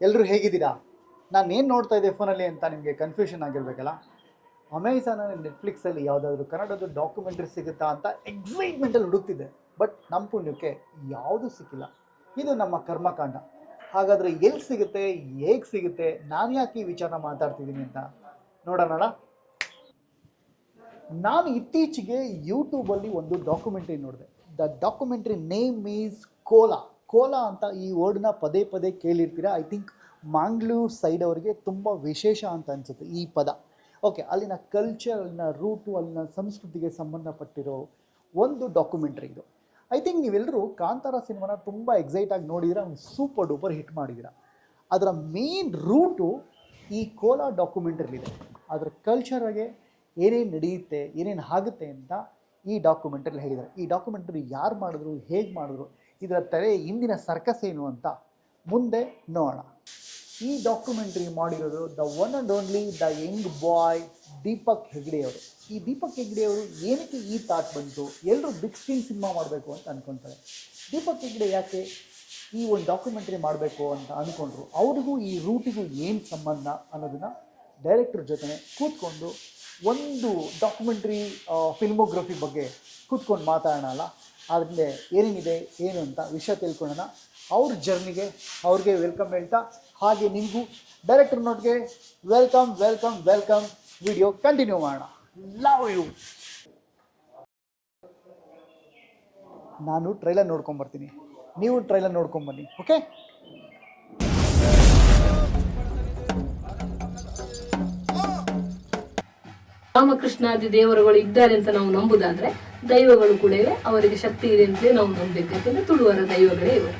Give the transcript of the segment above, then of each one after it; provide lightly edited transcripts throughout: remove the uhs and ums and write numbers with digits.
ಎಲ್ಲರೂ ಹೇಗಿದ್ದೀರಾ? ನಾನು ಏನು ನೋಡ್ತಾ ಇದ್ದೆ ಫೋನಲ್ಲಿ ಅಂತ ನಿಮಗೆ ಕನ್ಫ್ಯೂಷನ್ ಆಗಿರಬೇಕಲ್ಲ. ಅಮೆಝಾನಲ್ಲಿ ನೆಟ್ಫ್ಲಿಕ್ಸಲ್ಲಿ ಯಾವುದಾದ್ರೂ ಕನ್ನಡದ ಡಾಕ್ಯುಮೆಂಟ್ರಿ ಸಿಗುತ್ತಾ ಅಂತ ಎಕ್ಸೈಟ್ಮೆಂಟಲ್ಲಿ ಹುಡುಕ್ತಿದ್ದೆ. ಬಟ್ ನಮ್ಮ ಪುಣ್ಯಕ್ಕೆ ಯಾವುದೂ ಸಿಕ್ಕಿಲ್ಲ. ಇದು ನಮ್ಮ ಕರ್ಮಕಾಂಡ. ಹಾಗಾದರೆ ಎಲ್ಲಿ ಸಿಗುತ್ತೆ, ಹೇಗೆ ಸಿಗುತ್ತೆ, ನಾನು ಯಾಕೆ ಈ ವಿಚಾರ ಮಾತಾಡ್ತಿದ್ದೀನಿ ಅಂತ ನೋಡೋಣ. ನಾನು ಇತ್ತೀಚೆಗೆ ಯೂಟ್ಯೂಬಲ್ಲಿ ಒಂದು ಡಾಕ್ಯುಮೆಂಟ್ರಿ ನೋಡಿದೆ. The documentary name is Cola. Cola ಅಂತ ಈ ವರ್ಡ್ನ ಪದೇ ಪದೇ ಕೇಳಿರ್ತೀರ. ಐ ಥಿಂಕ್ ಮಂಗಳೂರು ಸೈಡ್ ಅವರಿಗೆ ತುಂಬ ವಿಶೇಷ ಅಂತ ಅನಿಸುತ್ತೆ ಈ ಪದ. ಓಕೆ, ಅಲ್ಲಿನ ಕಲ್ಚರ್, ಅಲ್ಲಿನ ರೂಟು, ಅಲ್ಲಿನ ಸಂಸ್ಕೃತಿಗೆ ಸಂಬಂಧಪಟ್ಟಿರೋ ಒಂದು ಡಾಕ್ಯುಮೆಂಟ್ರಿ ಇದು. ಐ ಥಿಂಕ್ ನೀವೆಲ್ಲರೂ ಕಾಂತಾರ ಸಿನಿಮಾನ ತುಂಬ ಎಕ್ಸೈಟಾಗಿ ನೋಡಿದರೆ ಅವ್ನು ಸೂಪರ್ ಡೂಪರ್ ಹಿಟ್ ಮಾಡಿದ್ದೀರ. ಅದರ ಮೇನ್ ರೂಟು ಈ ಕೋಲಾ ಡಾಕ್ಯುಮೆಂಟ್ರಿಲಿದೆ. ಅದರ ಕಲ್ಚರಾಗೆ ಏನೇನು ನಡೆಯುತ್ತೆ, ಏನೇನು ಆಗುತ್ತೆ ಅಂತ ಈ ಡಾಕ್ಯುಮೆಂಟ್ರಿಲಿ ಹೇಳಿದ್ದಾರೆ. ಈ ಡಾಕ್ಯುಮೆಂಟ್ರಿ ಯಾರು ಮಾಡಿದ್ರು, ಹೇಗೆ ಮಾಡಿದ್ರು, ಇದರ ತಲೆ ಹಿಂದಿನ ಸರ್ಕಸ್ ಏನು ಅಂತ ಮುಂದೆ ನೋಡೋಣ. ಈ ಡಾಕ್ಯುಮೆಂಟ್ರಿ ಮಾಡಿರೋದು the one and only the young boy Deepak Hegde ಅವರು. ಈ ದೀಪಕ್ ಹೆಗ್ಡೆ ಅವರು ಏನಕ್ಕೆ ಈ ಥಾಟ್ ಬಂತು, ಎಲ್ಲರೂ ಬಿಗ್ ಸ್ಕ್ರೀನ್ ಸಿನಿಮಾ ಮಾಡಬೇಕು ಅಂತ ಅಂದ್ಕೊತಾರೆ. ದೀಪಕ್ ಹೆಗ್ಡೆ ಯಾಕೆ ಈ ಒಂದು ಡಾಕ್ಯುಮೆಂಟ್ರಿ ಮಾಡಬೇಕು ಅಂತ ಅಂದ್ಕೊಂಡ್ರು, ಅವ್ರಿಗೂ ಈ ರೂಟಿಗೂ ಏನು ಸಂಬಂಧ ಅನ್ನೋದನ್ನು ಡೈರೆಕ್ಟರ್ ಜೊತೆ ಕೂತ್ಕೊಂಡು ಒಂದು ಡಾಕ್ಯುಮೆಂಟ್ರಿ ಫಿಲ್ಮೋಗ್ರಫಿ ಬಗ್ಗೆ ಕೂತ್ಕೊಂಡು ಮಾತಾಡೋಣ ಅಲ್ಲ. ಅದರಿಂದ ಏನೇನಿದೆ ಏನು ಅಂತ ವಿಷಯ ತಿಳ್ಕೊಳ್ಳೋಣ. ಅವ್ರ ಜರ್ನಿಗೆ ಅವ್ರಿಗೆ ವೆಲ್ಕಮ್ ಹೇಳ್ತಾ, ಹಾಗೆ ನಿಮಗೂ ಡೈರೆಕ್ಟರ್ ನೋಟ್ಗೆ welcome welcome welcome. Video continue ಮಾಡೋಣ. Love you. ನಾನು ಟ್ರೈಲರ್ ನೋಡ್ಕೊಂಬರ್ತೀನಿ, ನೀವು ಟ್ರೈಲರ್ ನೋಡ್ಕೊಂಬನ್ನಿ. ಓಕೆ, ರಾಮಕೃಷ್ಣಾದಿ ದೇವರುಗಳು ಇದ್ದಾರೆ ಅಂತ ನಾವು ನಂಬುದಾದ್ರೆ ದೈವಗಳು ಕೂಡ ಇವೆ, ಅವರಿಗೆ ಶಕ್ತಿ ಇದೆ ಅಂತಲೇ ನಾವು ನಂಬಬೇಕು. ಯಾಕಂದ್ರೆ ತುಳುವರ ದೈವಗಳೇ ಇವರು.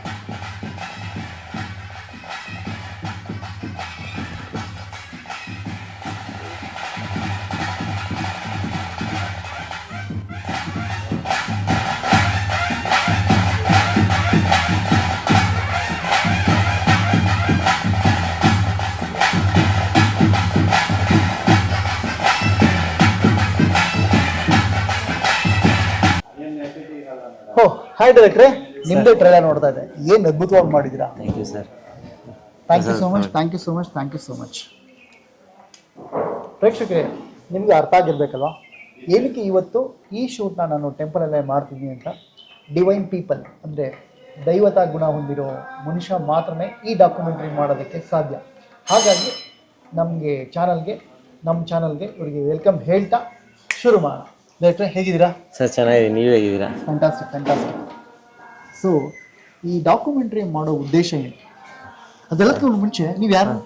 ಓ ಹಾಯ್ ಡೈರೆಕ್ಟ್ರೆ, ನಿಮ್ಮದೇ ಟ್ರೈಲರ್ ನೋಡ್ತಾ ಇದ್ದೆ. ಏನು ಅದ್ಭುತವಾಗಿ ಮಾಡಿದ್ದೀರಾ. Thank you sir. Thank you so much, thank you so much, thank you so much. ಪ್ರೇಕ್ಷಕರೇ, ನಿಮಗೆ ಅರ್ಥ ಆಗಿರ್ಬೇಕಲ್ವ ಏನಕ್ಕೆ ಇವತ್ತು ಈ ಶೂಟ್ನ ನಾನು ಟೆಂಪಲಲ್ಲೇ ಮಾಡ್ತಿದ್ದೀನಿ ಅಂತ. ಡಿವೈನ್ ಪೀಪಲ್ ಅಂದರೆ ದೈವತಾ ಗುಣ ಹೊಂದಿರೋ ಮನುಷ್ಯ ಮಾತ್ರನೇ ಈ ಡಾಕ್ಯುಮೆಂಟ್ರಿ ಮಾಡೋದಕ್ಕೆ ಸಾಧ್ಯ. ಹಾಗಾಗಿ ನಮ್ಮ ಚಾನಲ್ಗೆ ಇವರಿಗೆ ವೆಲ್ಕಮ್ ಹೇಳ್ತಾ ಶುರು ಮಾಡೋಣ. ಡೈರೆಕ್ಟ್ರೆ ಹೇಗಿದ್ದೀರಾ? ಸರ್ ಚೆನ್ನಾಗಿದೆ, ನೀವು ಹೇಗಿದ್ದೀರಾ? Fantastic fantastic. ಸೊ ಈ ಡಾಕ್ಯುಮೆಂಟ್ರಿ ಮಾಡೋ ಉದ್ದೇಶ ಏನು, ಅದೆಲ್ಲಕ್ಕಿಂತ ಮುಂಚೆ ನೀವು ಯಾರು?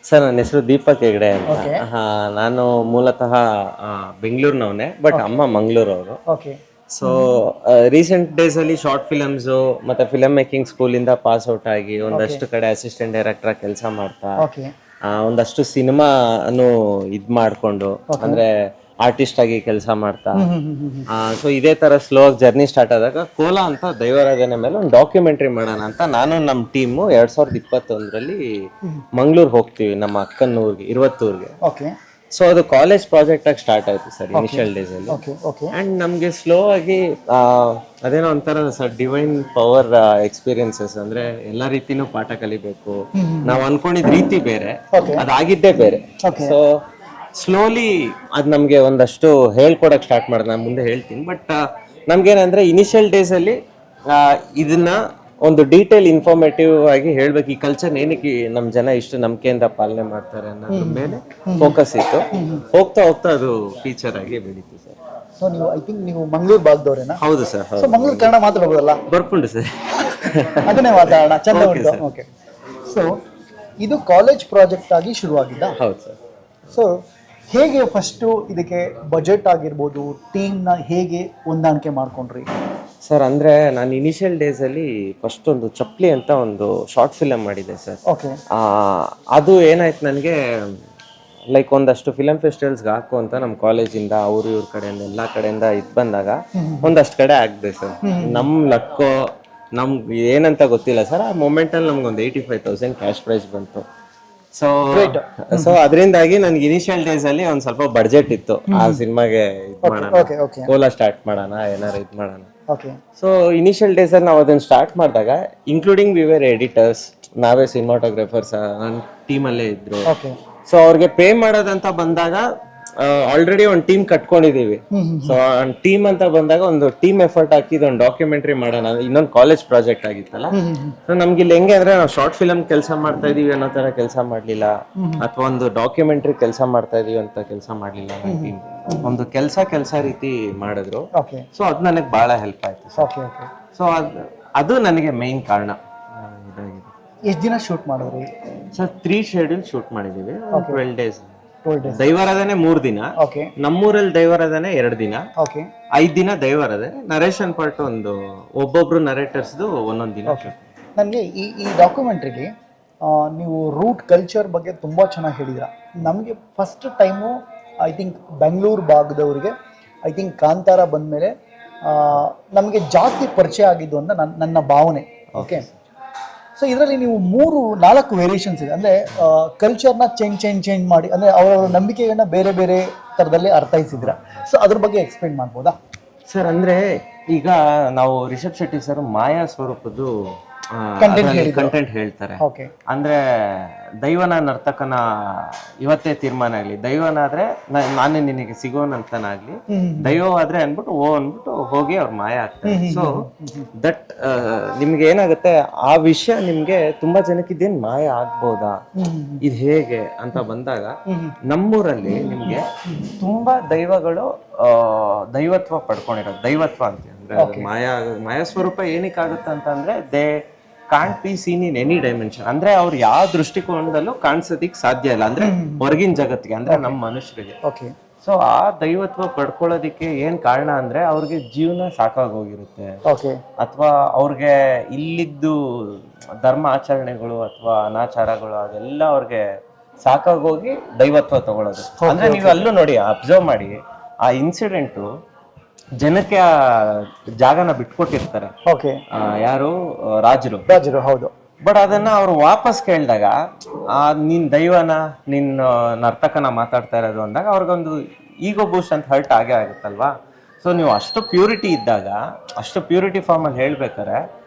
ಸರ್ ನನ್ನ ಹೆಸರು ದೀಪಕ್ ಹೆಗ್ಡೆ ಅಂತ. Okay. ನಾನು ಮೂಲತಃ ಬೆಂಗಳೂರಿನವನೇ, ಬಟ್ ಅಮ್ಮ ಮಂಗಳೂರವರು. ಓಕೆ. ಸೊ ರೀಸೆಂಟ್ ಡೇಸ್ ಅಲ್ಲಿ ಶಾರ್ಟ್ ಫಿಲಮ್ಸು ಮತ್ತೆ ಫಿಲಮ್ ಮೇಕಿಂಗ್ ಸ್ಕೂಲಿಂದ ಪಾಸ್ ಔಟ್ ಆಗಿ ಒಂದಷ್ಟು ಕಡೆ ಅಸಿಸ್ಟೆಂಟ್ ಡೈರೆಕ್ಟರ್ ಕೆಲಸ ಮಾಡ್ತಾ ಓಕೆ. ಒಂದಷ್ಟು ಸಿನಿಮಾನು ಇದ್ ಮಾಡ್ಕೊಂಡು ಅಂದ್ರೆ ಆರ್ಟಿಸ್ಟ್ ಆಗಿ ಕೆಲಸ ಮಾಡ್ತಾ, ಸೊ ಇದೇ ತರ ಸ್ಲೋ ಆಗಿ ಜರ್ನಿ ಸ್ಟಾರ್ಟ್ ಆದಾಗ ಕೋಲಾ ಅಂತ ದೈವಾರಾಧನೆ ಮೇಲೆ ಒಂದು ಡಾಕ್ಯುಮೆಂಟ್ರಿ ಮಾಡೋಣ ಅಂತ ನಾನು ನಮ್ಮ ಟೀಮು 2021ರಲ್ಲಿ ಮಂಗಳೂರು ಹೋಗ್ತೀವಿ, ನಮ್ಮ ಅಕ್ಕನ ಊರಿಗೆ, ಇರುವತ್ತೂರ್ಗೆ. ಓಕೆ. ಸೊ ಅದು ಕಾಲೇಜ್ ಪ್ರಾಜೆಕ್ಟ್ ಆಗಿ ಸ್ಟಾರ್ಟ್ ಆಯ್ತು ಸರ್ ಇನಿಷಿಯಲ್ ಡೇಸ್ ಅಲ್ಲಿ. ಅಂಡ್ ನಮ್ಗೆ ಸ್ಲೋ ಆಗಿ ಅದೇನೋ ಒಂಥರ ಸರ್ ಡಿವೈನ್ ಪವರ್ ಎಕ್ಸ್ಪೀರಿಯನ್ಸಸ್, ಅಂದ್ರೆ ಎಲ್ಲಾ ರೀತಿನೂ ಪಾಠ ಕಲಿಬೇಕು. ನಾವ್ ಅನ್ಕೊಂಡಿದ್ ರೀತಿ ಬೇರೆ, ಅದಾಗಿದ್ದೇ ಬೇರೆ. ಸೊ ಸ್ಲೋಲಿ ಅದ್ ನಮ್ಗೆ ಒಂದಷ್ಟು ಹೇಳ್ಕೊಡಕ್ ಸ್ಟಾರ್ಟ್ ಮಾಡಿದೆ. ನಾನು ಮುಂದೆ ಹೇಳ್ತೀನಿ. ಬಟ್ ನಮ್ಗೇನಂದ್ರೆ ಇನಿಷಿಯಲ್ ಡೇಸ್ ಅಲ್ಲಿ ಇದನ್ನ ಒಂದು ಡೀಟೇಲ್ ಇನ್ಫಾರ್ಮೇಟಿವ್ ಆಗಿ ಹೇಳ್ಬೇಕು. ಈ ಕಲ್ಚರ್ ಏನಕ್ಕೆ ನಮ್ ಜನ ಇಷ್ಟು ನಂಬಿಕೆಯಿಂದ ಪಾಲನೆ ಮಾಡ್ತಾರೆ ಅನ್ನೋದ್ರ ಮೇಲೆ ಫೋಕಸ್ ಇತ್ತು. ಹೋಗ್ತಾ ಹೋಗ್ತಾ ಅದು ಫೀಚರ್ ಆಗಿ ಬೆಳೀತು ಸರ್. ಸೊ ನೀವು ಐ ಥಿಂಕ್ ನೀವು ಮಂಗಳೂರು ಭಾಗದವರೇನಾ? ಹೌದು ಸರ್. ಸೊ ಮಂಗಳೂರು ಕನ್ನಡ ಮಾತಾಡ್ಬೋದಲ್ಲ? ಬರ್ಕೊಂಡು ಸರ್ ಅದನ್ನೇ ಮಾತಾಡೋಣ, ಚಂದ ಉಂಟು. ಓಕೆ. ಸೊ ಇದು ಕಾಲೇಜ್ ಪ್ರಾಜೆಕ್ಟ್ ಆಗಿ ಶುರುವಾಗಿದ್ದ? ಹೌದು ಸರ್. ಸೊ ಹೇಗೆ ಫಸ್ಟು ಇದಕ್ಕೆ ಬಜೆಟ್ ಆಗಿರ್ಬೋದು, ಟೀಮ್ನ ಹೇಗೆ ಹೊಂದಾಣಿಕೆ ಮಾಡ್ಕೊಂಡ್ರಿ? ಸರ್ ಅಂದ್ರೆ ನಾನು ಇನಿಷಿಯಲ್ ಡೇಸ್ ಅಲ್ಲಿ ಫಸ್ಟ್ ಒಂದು ಚಪ್ಲಿ ಅಂತ ಒಂದು ಶಾರ್ಟ್ ಫಿಲಮ್ ಮಾಡಿದೆ ಸರ್. ಓಕೆ. ಅದು ಏನಾಯ್ತು, ನನಗೆ ಲೈಕ್ ಒಂದಷ್ಟು ಫಿಲಮ್ ಫೆಸ್ಟಿವಲ್ಸ್ಗೆ ಹಾಕು ಅಂತ ನಮ್ಮ ಕಾಲೇಜಿಂದ ಅವ್ರ ಇವ್ರ ಕಡೆಯಿಂದ ಎಲ್ಲ ಕಡೆಯಿಂದ ಇದು ಬಂದಾಗ ಒಂದಷ್ಟು ಕಡೆ ಆಗಿದೆ ಸರ್. ನಮ್ಮ ಲಕ್ಕೋ ನಮ್ಗೆ ಏನಂತ ಗೊತ್ತಿಲ್ಲ ಸರ್, ಆ ಮೊಮೆಂಟಲ್ಲಿ ನಮ್ಗೆ ಒಂದು 85,000 ಕ್ಯಾಶ್ ಪ್ರೈಸ್ ಬಂತು. ಸೊ ಅದರಿಂದಾಗಿ ನನ್ಗೆ ಇನಿಷಿಯಲ್ ಡೇಸ್ ಅಲ್ಲಿ ಒಂದ್ ಸ್ವಲ್ಪ ಬಡ್ಜೆಟ್ ಇತ್ತು ಆ ಸಿನಿಮಾಗೆ ಇದ್ ಮಾಡೋಣ, ಕೋಲಾ ಸ್ಟಾರ್ಟ್ ಮಾಡೋಣ, ಏನಾರು ಇದ್ ಮಾಡೋಣ. ಓಕೆ ಸೊ ಇನಿಷಿಯಲ್ ಡೇಸಲ್ಲಿ ನಾವು ಅದನ್ನು ಸ್ಟಾರ್ಟ್ ಮಾಡಿದಾಗ ಇನ್ಕ್ಲೂಡಿಂಗ್ ವಿ ವೇರ್ ಎಡಿಟರ್ಸ್, ನಾವೇ ಸಿನಿಮಾಟೋಗ್ರಫರ್ಸ್ ನನ್ನ ಟೀಮಲ್ಲೇ ಇದ್ರು. ಓಕೆ ಸೊ ಅವ್ರಿಗೆ ಪೇ ಮಾಡೋದಂತ ಬಂದಾಗ ಆಲ್ರೆಡಿ ಒಂದು ಟೀಮ್ ಕಟ್ಕೊಂಡಿದೀವಿ. ಸೊ ಟೀಮ್ ಅಂತ ಬಂದಾಗ ಒಂದು ಟೀಮ್ ಎಫರ್ಟ್ ಹಾಕಿದ್ ಒಂದು ಡಾಕ್ಯುಮೆಂಟ್ರಿ ಮಾಡೋಣ, ಇನ್ನೊಂದು ಕಾಲೇಜ್ ಪ್ರಾಜೆಕ್ಟ್ ಆಗಿತ್ತಲ್ಲ. ಸೊ ನಮ್ಗೆ ಇಲ್ಲಿ ಹೆಂಗೆ ಅಂದ್ರೆ ನಾವು ಶಾರ್ಟ್ ಫಿಲಮ್ ಕೆಲಸ ಮಾಡ್ತಾ ಇದೀವಿ ಅನ್ನೋ ತರ ಕೆಲಸ ಮಾಡ್ಲಿಲ್ಲ, ಅಥವಾ ಒಂದು ಡಾಕ್ಯುಮೆಂಟ್ರಿ ಕೆಲಸ ಮಾಡ್ತಾ ಇದೀವಿ ಅಂತ ಕೆಲಸ ಮಾಡ್ಲಿಲ್ಲ. ಟೀಮ್ ಒಂದು ಕೆಲಸ ರೀತಿ ಮಾಡಿದ್ರು. ಓಕೆ ಸೊ ಅದು ನನಗೆ ಬಹಳ ಹೆಲ್ಪ್ ಆಯ್ತು. ಓಕೆ ಓಕೆ ಸೊ ಅದು ನನಗೆ ಮೇನ್ ಕಾರಣ ಇದಾಗಿದೆ. ಎಷ್ಟು ದಿನ ಶೂಟ್ ಮಾಡಿದ್ರಿ? ಸರ್ 3 ಶೆಡ್ಯೂಲ್ ಶೂಟ್ ಮಾಡಿದೀವಿ, 12 days. 12 days. ದೈವಾರಾಧನೆ 3 ದಿನ, ಓಕೆ ನಮ್ಮೂರಲ್ಲಿ ದೈವಾರಾಧನೆ 2 ದಿನ, ಓಕೆ 5 ದಿನ ದೈವಾರಾಧನೆ. ನರೇಶನ್ ಪಾರ್ಟ್ ಒಂದು ಒಬ್ಬೊಬ್ರು ನರೇಟರ್ಸ್ದು ಒಂದೊಂದು ದಿನ. ನನಗೆ ಈ ಡಾಕ್ಯುಮೆಂಟ್ರಿಗೆ ನೀವು ರೂಟ್ ಕಲ್ಚರ್ ಬಗ್ಗೆ ತುಂಬ ಚೆನ್ನಾಗಿ ಹೇಳಿದ್ರ. ನಮಗೆ first time I think Bengaluru ಭಾಗದವರಿಗೆ ಐ ಥಿಂಕ್ ಕಾಂತಾರ ಬಂದಮೇಲೆ ನಮಗೆ ಜಾಸ್ತಿ ಪರಿಚಯ ಆಗಿದ್ದು ಅಂತ ನನ್ನ ಭಾವನೆ. ಓಕೆ, ಸೊ ಇದರಲ್ಲಿ ನೀವು 3-4 ವೇರಿಯೇಷನ್ಸ್ ಇದೆ. ಅಂದರೆ ಕಲ್ಚರ್ನ ಚೇಂಜ್ ಮಾಡಿ, ಅಂದರೆ ಅವರವರ ನಂಬಿಕೆಗಳನ್ನ ಬೇರೆ ಬೇರೆ ಥರದಲ್ಲಿ ಅರ್ಥೈಸಿದ್ರ. ಸೊ ಅದ್ರ ಬಗ್ಗೆ ಎಕ್ಸ್ಪ್ಲೇನ್ ಮಾಡ್ಬೋದಾ ಸರ್? ಅಂದ್ರೆ ಈಗ ನಾವು ರಿಷಬ್ ಶೆಟ್ಟಿ ಸರ್ ಮಾಯಾ ಸ್ವರೂಪದ್ದು ಕಂಟೆಂಟ್ ಹೇಳ್ತಾರೆ. ಓಕೆ, ಅಂದ್ರೆ ದೈವನ ನರ್ತಕನ ಇವತ್ತೇ ತೀರ್ಮಾನ ಆಗ್ಲಿ, ದೈವನಾದ್ರೆ ನಾನೇ ನಿನಗೆ ಸಿಗೋನಂತನಾಗ್ಲಿ, ದೈವವಾದ್ರೆ ಅನ್ಬಿಟ್ಟು ಅನ್ಬಿಟ್ಟು ಹೋಗಿ ಅವ್ರ ಮಾಯ ಆಗ್ತಾರೆ. ಸೊ ದಟ್ ನಿಮ್ಗೆ ಏನಾಗುತ್ತೆ, ಆ ವಿಷಯ ನಿಮ್ಗೆ ತುಂಬಾ ಜನಕ್ಕೆ ಇದೇನ್ ಮಾಯ ಆಗ್ಬೋದಾ, ಇದು ಹೇಗೆ ಅಂತ ಬಂದಾಗ ನಮ್ಮೂರಲ್ಲಿ ನಿಮ್ಗೆ ತುಂಬಾ ದೈವಗಳು ದೈವತ್ವ ಪಡ್ಕೊಂಡಿರೋದು. ದೈವತ್ವ ಅಂತ ಅಂದ್ರೆ ಮಾಯಾ ಸ್ವರೂಪ ಏನಕ್ಕಾಗುತ್ತೆ ಅಂತಂದ್ರೆ they can't be seen in any dimension. ಅಂದ್ರೆ ಅವ್ರು ಯಾವ ದೃಷ್ಟಿಕೋನದಲ್ಲೂ ಕಾಣಿಸೋದಿಕ್ ಸಾಧ್ಯ ಇಲ್ಲ, ಅಂದ್ರೆ ಹೊರಗಿನ ಜಗತ್ತಿಗೆ, ಅಂದ್ರೆ ನಮ್ಮ ಮನುಷ್ಯರಿಗೆ. ಓಕೆ, ಸೊ ಆ ದೈವತ್ವ ಪಡ್ಕೊಳ್ಳೋದಿಕ್ಕೆ ಏನ್ ಕಾರಣ ಅಂದ್ರೆ ಅವ್ರಿಗೆ ಜೀವನ ಸಾಕಾಗೋಗಿರುತ್ತೆ, ಓಕೆ, ಅಥವಾ ಅವ್ರಿಗೆ ಇಲ್ಲಿದ್ದು ಧರ್ಮ ಆಚರಣೆಗಳು ಅಥವಾ ಅನಾಚಾರಗಳು ಅದೆಲ್ಲ ಅವ್ರಿಗೆ ಸಾಕಾಗೋಗಿ ದೈವತ್ವ ತಗೊಳ್ಳೋದು. ಅಂದ್ರೆ ನೀವು ಅಲ್ಲೂ ನೋಡಿ, ಅಬ್ಸರ್ವ್ ಮಾಡಿ, ಆ ಇನ್ಸಿಡೆಂಟು ಜನಕ್ಕೆ ಆ ಜಾಗನ ಬಿಟ್ಕೊಟ್ಟಿರ್ತಾರೆ. ಓಕೆ, ಯಾರು ರಾಜರು. ಹೌದು. ಬಟ್ ಅದನ್ನ ಅವ್ರು ವಾಪಸ್ ಕೇಳಿದಾಗ ನೀನ್ ದೈವನ ನಿನ್ನ ನರ್ತಕನ ಮಾತಾಡ್ತಾ ಇರೋದು ಅಂದಾಗ ಅವ್ರಿಗೊಂದು ಈಗೋ ಬೂಸ್ಟ್ ಅಂತ ಹರ್ಟ್ ಆಗೇ ಆಗುತ್ತಲ್ವಾ. ಸೊ ನೀವು ಅಷ್ಟು ಪ್ಯೂರಿಟಿ ಇದ್ದಾಗ, ಅಷ್ಟು ಪ್ಯೂರಿಟಿ ಫಾರ್ಮ್ ಅಲ್ಲಿ ಹೇಳ್ಬೇಕಾರೆ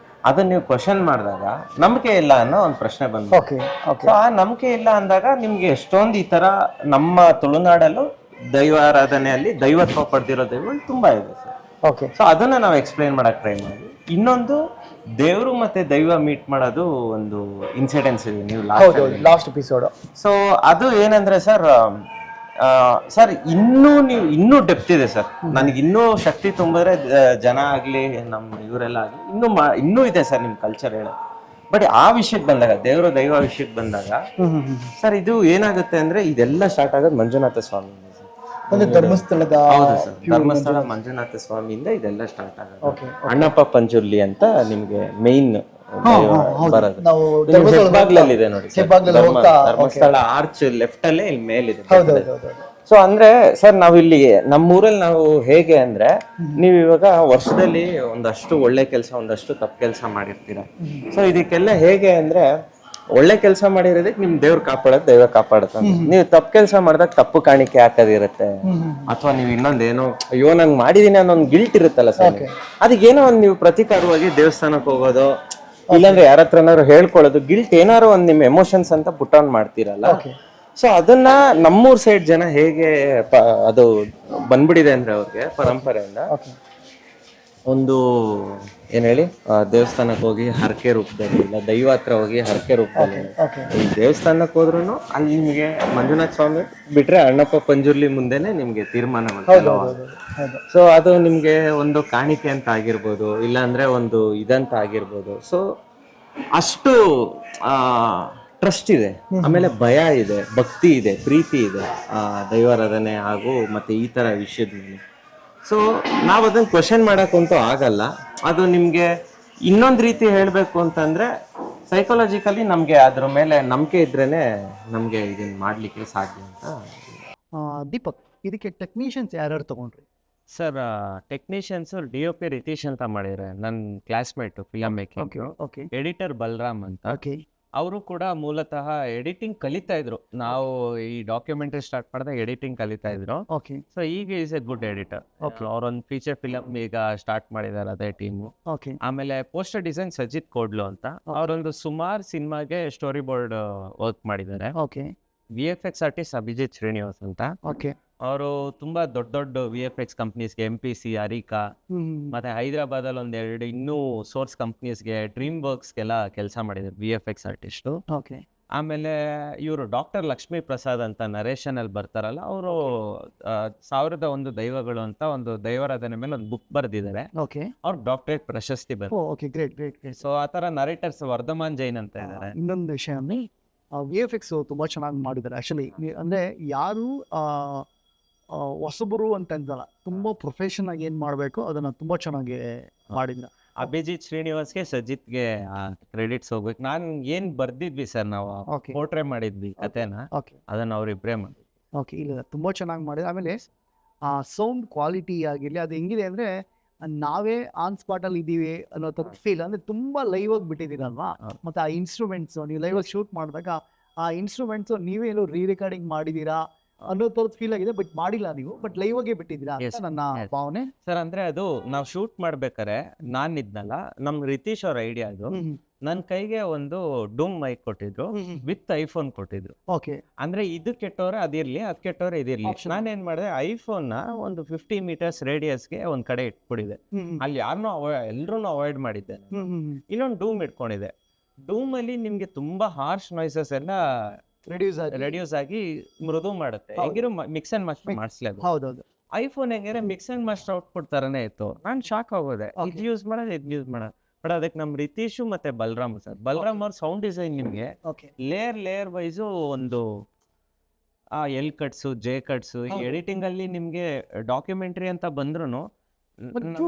ಅದನ್ನ ನೀವು ಕ್ವಶನ್ ಮಾಡಿದಾಗ ನಂಬಿಕೆ ಇಲ್ಲ ಅನ್ನೋ ಒಂದು ಪ್ರಶ್ನೆ ಬಂತು. ಸೊ ಆ ನಂಬಿಕೆ ಇಲ್ಲ ಅಂದಾಗ ನಿಮ್ಗೆ ಎಷ್ಟೊಂದು ಈ ತರ ನಮ್ಮ ತುಳುನಾಡಲ್ಲೂ ದೈವಾರಾಧನೆಯಲ್ಲಿ ದೈವತ್ವ ಪಡೆದಿರೋ ದೈವಗಳು ತುಂಬಾ ಇದೆ ಸರ್. ಓಕೆ, ಸೊ ಅದನ್ನ ನಾವು ಎಕ್ಸ್ಪ್ಲೈನ್ ಮಾಡಕ್ ಟ್ರೈ ಮಾಡಿದ್ವಿ. ಇನ್ನೊಂದು ದೇವರು ಮತ್ತೆ ದೈವ ಮೀಟ್ ಮಾಡೋದು ಒಂದು ಇನ್ಸಿಡೆನ್ಸ್ ಇದೆ, ನೀವು ಲಾಸ್ಟ್ ಎಪಿಸೋಡ್. ಸೊ ಅದು ಏನಂದ್ರೆ ಸರ್, ಇನ್ನೂ ಡೆಪ್ತ್ ಇದೆ ಸರ್. ನನಗೆ ಇನ್ನೂ ಶಕ್ತಿ ತುಂಬಿದ್ರೆ ಜನ ಆಗ್ಲಿ ನಮ್ಮ ಇವರೆಲ್ಲ ಆಗ್ಲಿ ಇನ್ನೂ ಇದೆ ಸರ್ ನಿಮ್ ಕಲ್ಚರ್ ಹೇಳೋದು. ಬಟ್ ಆ ವಿಷಯಕ್ಕೆ ಬಂದಾಗ, ದೇವರು ದೈವ ವಿಷಯಕ್ಕೆ ಬಂದಾಗ ಸರ್, ಇದು ಏನಾಗುತ್ತೆ ಅಂದ್ರೆ ಇದೆಲ್ಲ ಸ್ಟಾರ್ಟ್ ಆಗೋದು ಮಂಜುನಾಥ ಸ್ವಾಮಿ, ಧರ್ಮಸ್ಥಳದ. ಧರ್ಮಸ್ಥಳ ಮಂಜುನಾಥ ಸ್ವಾಮಿಯಿಂದ ಇದೆಲ್ಲ ಸ್ಟಾರ್ಟ್ ಆಗೋದು. ಅಣ್ಣಪ್ಪ ಪಂಜುರ್ಲಿ ಅಂತ ನಿಮ್ಗೆ ಮೇನ್ ಬರೋದು ಹೆಬ್ಬಾಗ್ಲಲ್ಲಿದೆ ನೋಡಿ, ಧರ್ಮಸ್ಥಳ ಆರ್ಚ್ ಲೆಫ್ಟ್ ಅಲ್ಲೇ ಇಲ್ಲಿ ಮೇಲಿದೆ. ಸೊ ಅಂದ್ರೆ ಸರ್, ನಾವಿಲ್ಲಿ ನಮ್ಮೂರಲ್ಲಿ ನಾವು ಹೇಗೆ ಅಂದ್ರೆ, ನೀವು ಇವಾಗ ವರ್ಷದಲ್ಲಿ ಒಂದಷ್ಟು ಒಳ್ಳೆ ಕೆಲಸ, ಒಂದಷ್ಟು ತಪ್ಪು ಕೆಲಸ ಮಾಡಿರ್ತೀರ. ಸೊ ಇದಕ್ಕೆಲ್ಲ ಹೇಗೆ ಅಂದ್ರೆ, ಒಳ್ಳೆ ಕೆಲಸ ಮಾಡಿರೋದಕ್ಕೆ ನಿಮ್ ದೇವ್ರು ಕಾಪಾಡೋದು, ದೈವ ಕಾಪಾಡುತ್ತೆ. ನೀವು ತಪ್ಪು ಕೆಲಸ ಮಾಡಿದಾಗ ತಪ್ಪು ಕಾಣಿಕೆ ಹಾಕೋದಿರುತ್ತೆ, ಅಥವಾ ನೀವು ಇನ್ನೊಂದೇನೋ ಅಯ್ಯೋ ನಂಗೆ ಮಾಡಿದೀನಿ ಅನ್ನೋ ಒಂದು ಗಿಲ್ಟ್ ಇರುತ್ತಲ್ಲ ಸರ್, ಅದಕ್ಕೇನೋ ಒಂದು ನೀವು ಪ್ರತಿಕಾರವಾಗಿ ದೇವಸ್ಥಾನಕ್ಕೆ ಹೋಗೋದು, ಇಲ್ಲಾಂದ್ರೆ ಯಾರ ಹತ್ರನಾದ್ರು ಹೇಳ್ಕೊಳ್ಳೋದು, ಗಿಲ್ಟ್ ಏನಾರು ಒಂದು ನಿಮ್ ಎಮೋಷನ್ಸ್ ಅಂತ ಪುಟ್ ಆನ್ ಮಾಡ್ತೀರಲ್ಲ. ಸೊ ಅದನ್ನ ನಮ್ಮೂರ್ ಸೈಡ್ ಜನ ಹೇಗೆ ಅದು ಬಂದ್ಬಿಟ್ಟಿದೆ ಅಂದ್ರೆ ಅವ್ರಿಗೆ ಪರಂಪರೆಯಿಂದ, ಒಂದು ಏನ್ ಹೇಳಿ, ದೇವಸ್ಥಾನಕ್ಕೆ ಹೋಗಿ ಹರಕೆ ರೂಪದಲ್ಲಿ, ಇಲ್ಲ ದೈವ ಹತ್ರ ಹೋಗಿ ಹರಕೆ ರೂಪದಲ್ಲಿ, ಈ ದೇವಸ್ಥಾನಕ್ಕೆ ಹೋದ್ರು ಅಲ್ಲಿ ನಿಮ್ಗೆ ಮಂಜುನಾಥ ಸ್ವಾಮಿ ಬಿಟ್ರೆ ಅಣ್ಣಪ್ಪ ಪಂಜುರ್ಲಿ ಮುಂದೆನೆ ನಿಮ್ಗೆ ತೀರ್ಮಾನಗಳು. ಸೊ ಅದು ನಿಮ್ಗೆ ಒಂದು ಕಾಣಿಕೆ ಅಂತ ಆಗಿರ್ಬೋದು, ಇಲ್ಲ ಅಂದ್ರೆ ಒಂದು ಇದಂತ ಆಗಿರ್ಬೋದು. ಸೊ ಅಷ್ಟು ಟ್ರಸ್ಟ್ ಇದೆ, ಆಮೇಲೆ ಭಯ ಇದೆ, ಭಕ್ತಿ ಇದೆ, ಪ್ರೀತಿ ಇದೆ ದೈವಾರಾಧನೆ ಹಾಗೂ ಮತ್ತೆ ಈ ತರ ವಿಷಯದ ಮೇಲೆ. ಸೊ ನಾವ್ ಅದನ್ನ ಕ್ವಶನ್ ಮಾಡಕ್ಕಂತೂ ಆಗಲ್ಲ. ಅದು ನಿಮ್ಗೆ ಇನ್ನೊಂದ್ ರೀತಿ ಹೇಳ್ಬೇಕು ಅಂತಂದ್ರೆ, ಸೈಕಾಲಜಿಕಲಿ ನಮ್ಗೆ ಅದ್ರ ಮೇಲೆ ನಂಬಿಕೆ ಇದ್ರೇನೆ ನಮ್ಗೆ ಇದನ್ನ ಮಾಡ್ಲಿಕ್ಕೆ ಸಾಧ್ಯ ಅಂತ. ದೀಪಕ್, ಇದಕ್ಕೆ ಟೆಕ್ನಿಷಿಯನ್ಸ್ ಯಾರ್ಯಾರು ತಗೊಂಡ್ರಿ ಸರ್? ಟೆಕ್ನಿಷಿಯನ್ಸ್ DOP ರಿತೀಶ್ ಅಂತ ಮಾಡಿದ್ರೆ, ನನ್ನ classmate film making. Editor Balaram ಅಂತ. ಅವರು ಕೂಡ ಮೂಲತಃ ಎಡಿಟಿಂಗ್ ಕಲಿತಾ ಇದ್ರು. ನಾವು ಈ ಡಾಕ್ಯುಮೆಂಟ್ರಿ ಸ್ಟಾರ್ಟ್ ಮಾಡಿದಾಗ ಎಡಿಟಿಂಗ್ ಕಲಿತಾ ಇದ್ರು. ಓಕೆ ಸೊ ಈಗ ಈಸ್ ಎ ಗುಡ್ ಎಡಿಟರ್. ಅವರೊಂದು ಫೀಚರ್ ಫಿಲಮ್ ಈಗ ಸ್ಟಾರ್ಟ್ ಮಾಡಿದ್ದಾರೆ ಅದೇ ಟೀಮು. ಓಕೆ ಆಮೇಲೆ ಪೋಸ್ಟರ್ ಡಿಸೈನ್ ಸಜಿತ್ ಕೋಡ್ಲು ಅಂತ, ಅವರೊಂದು ಸುಮಾರು ಸಿನಿಮಾಗೆ ಸ್ಟೋರಿ ಬೋರ್ಡ್ ವರ್ಕ್ ಮಾಡಿದ್ದಾರೆ. Okay VFX artist Abhijit Srinivas ಅಂತ. ಓಕೆ ಅವರು ತುಂಬಾ ದೊಡ್ಡ ದೊಡ್ಡ VFX ಕಂಪ್ನೀಸ್ಗೆ MPC, ಅರಿಕಾ ಮತ್ತೆ ಹೈದರಾಬಾದಲ್ಲಿ ಒಂದೆರಡು ಇನ್ನೂ ಸೋರ್ಸ್ ಕಂಪ್ನೀಸ್ಗೆ, ಡ್ರೀಮ್ ವರ್ಕ್ಸ್ಗೆಲ್ಲ ಕೆಲಸ ಮಾಡಿದ್ದಾರೆ VFX ಆರ್ಟಿಸ್ಟು. ಓಕೆ ಆಮೇಲೆ ಇವರು ಡಾಕ್ಟರ್ ಲಕ್ಷ್ಮೀ ಪ್ರಸಾದ್ ಅಂತ ನರೇಶನ್ ಅಲ್ಲಿ ಬರ್ತಾರಲ್ಲ, ಅವರು 1001 ದೈವಗಳು ಅಂತ ಒಂದು ದೈವಾರಾಧನೆ ಮೇಲೆ ಒಂದು ಬುಕ್ ಬರೆದಿದ್ದಾರೆ. ಓಕೆ ಅವ್ರು ಡಾಕ್ಟರೇಟ್ ಪ್ರಶಸ್ತಿ ಬಂತು. Okay great great great. So ಆ ಥರ ನರೇಟರ್ಸ್ ವರ್ಧಮಾನ್ ಜೈನ್ ಅಂತ ಇದ್ದಾರೆ. ಇನ್ನೊಂದು ವಿಷಯ ಅಂದರೆ VFX ತುಂಬ ಚೆನ್ನಾಗಿ ಮಾಡಿದ್ದಾರೆ ಆ್ಯಕ್ಚುಲಿ. ಅಂದರೆ ಯಾರು ಹೊಸಬರು ಅಂತ ಅನ್ಸಲ್ಲ, ತುಂಬ ಪ್ರೊಫೆಷನ್ ಆಗಿ ಏನು ಮಾಡಬೇಕು ಅದನ್ನು ತುಂಬ ಚೆನ್ನಾಗಿ ಮಾಡಿದ್ರು. ಅಭಿಜಿತ್ ಶ್ರೀನಿವಾಸ್ಗೆ ಸಜಿತ್ಗೆ ಕ್ರೆಡಿಟ್ಸ್ ಹೋಗ್ಬೇಕು. ನಾನು ಏನು ಬರ್ದಿದ್ವಿ ಸರ್, ನಾವು ಓಕೆ ಪೋರ್ಟ್ರೇ ಮಾಡಿದ್ವಿ ಕತೆನ, ಓಕೆ ಅದನ್ನು ಅವ್ರಿಬ್ರೇ ಮಾಡಿ. ಓಕೆ ಇಲ್ಲ ತುಂಬ ಚೆನ್ನಾಗಿ ಮಾಡಿದ್ರು. ಆಮೇಲೆ ಸೌಂಡ್ ಕ್ವಾಲಿಟಿ ಆಗಿರಲಿ ಅದು ಹೆಂಗಿದೆ ಅಂದರೆ ನಾವೇ ಆನ್ ಸ್ಪಾಟಲ್ಲಿ ಇದ್ದೀವಿ ಅನ್ನೋ ಥರ ಫೀಲ್. ಅಂದರೆ ತುಂಬ ಲೈವ್ ಆಗಿ ಬಿಟ್ಟಿದ್ದೀರಲ್ವಾ, ಮತ್ತು ಆ ಇನ್ಸ್ಟ್ರೂಮೆಂಟ್ಸು ನೀವು ಲೈವ್ ಆಗಿ ಶೂಟ್ ಮಾಡಿದಾಗ ಆ ಇನ್ಸ್ಟ್ರೂಮೆಂಟ್ಸು ನೀವೇ ಎಲ್ಲೋ ರೆಕಾರ್ಡಿಂಗ್ ಮಾಡಿದ್ದೀರಾ ಅನ್ನೋ ಥರದ್ದು ಫೀಲ್ ಆಗಿದೆ. ಬಟ್ ಮಾಡಿಲ್ಲ ನೀವು, ಬಟ್ ಲೈವ್ ಆಗೇ ಬಿಟ್ಟಿದ್ದೀರಾ ಅಂತ ನನ್ನ ಭಾವನೆ ಸರ್. ಅಂದರೆ ಅದು ನಾವು ಶೂಟ್ ಮಾಡ್ಬೇಕಾರೆ ನಾನು ಇದ್ನಲ್ಲ, ನಮ್ಮ ರಿತೀಶ್ ಅವ್ರ ಐಡಿಯಾ ಅದು. ನನ್ನ ಕೈಗೆ ಒಂದು ಡೂಮ್ ಮೈಕ್ ಕೊಟ್ಟಿದ್ರು, ವಿತ್ ಐಫೋನ್ ಕೊಟ್ಟಿದ್ರು. ಓಕೆ ಅಂದ್ರೆ ಇದು ಕೆಟ್ಟವ್ರೆ ಅದಿರ್ಲಿ, ಅದು ಕೆಟ್ಟವ್ರೆ ಇದಿರ್ಲಿ. ನಾನೇನ್ ಮಾಡಿದೆ, ಐಫೋನ್ ನ ಒಂದು 50 ಮೀಟರ್ಸ್ ರೇಡಿಯಸ್ಗೆ ಒಂದ್ ಕಡೆ ಇಟ್ಬಿಟ್ಟಿದೆ. ಅಲ್ಲಿ ಯಾರನ್ನೂ ಎಲ್ರೂ ಅವಾಯ್ಡ್ ಮಾಡಿದ್ದೆ. ಇನ್ನೊಂದು ಡೂಮ್ ಇಟ್ಕೊಂಡಿದೆ. ಡೂಮ್ ಅಲ್ಲಿ ನಿಮ್ಗೆ ತುಂಬಾ ಹಾರ್ಶ್ ನಾಯ್ಸಸ್ ಎಲ್ಲ ರೆಡ್ಯೂಸ್ ಆಗಿ ಮೃದು ಮಾಡುತ್ತೆ. ಹೆಂಗಿರೋ ಮಿಕ್ಸ್ ಅಂಡ್ ಮಾಸ್ಟರ್ ಮಾಡಿಸ್ಲೇಬೇಕು. ಹೌದೌದು. ಐಫೋನ್ ಹೆಂಗಿರೋ ಮಿಕ್ಸ್ ಅಂಡ್ ಮಾಸ್ಟರ್ ಔಟ್ಪುಟ್ ತರನೇ ಇತ್ತು. ನಾನು ಶಾಕ್ ಆಗೋದೆ, ಇದು ಯೂಸ್ ಮಾಡೋದು ಇದು ಯೂಸ್ ಮಾಡೋದು. ಬಟ್ ಅದಕ್ಕೆ ನಮ್ಮ ರಿತೀಶು ಮತ್ತೆ ಬಲರಾಮ್ ಸರ್, ಬಲರಾಮ್ ಅವ್ರ ಸೌಂಡ್ ಡಿಸೈನ್ ನಿಮಗೆ ಲೇಯರ್ ವೈಸು ಒಂದು ಎಲ್ ಕಟ್ಸು, ಜೆ ಕಟ್ಸು, ಎಡಿಟಿಂಗ್ ಅಲ್ಲಿ ನಿಮ್ಗೆ ಡಾಕ್ಯುಮೆಂಟ್ರಿ ಅಂತ ಬಂದ್ರು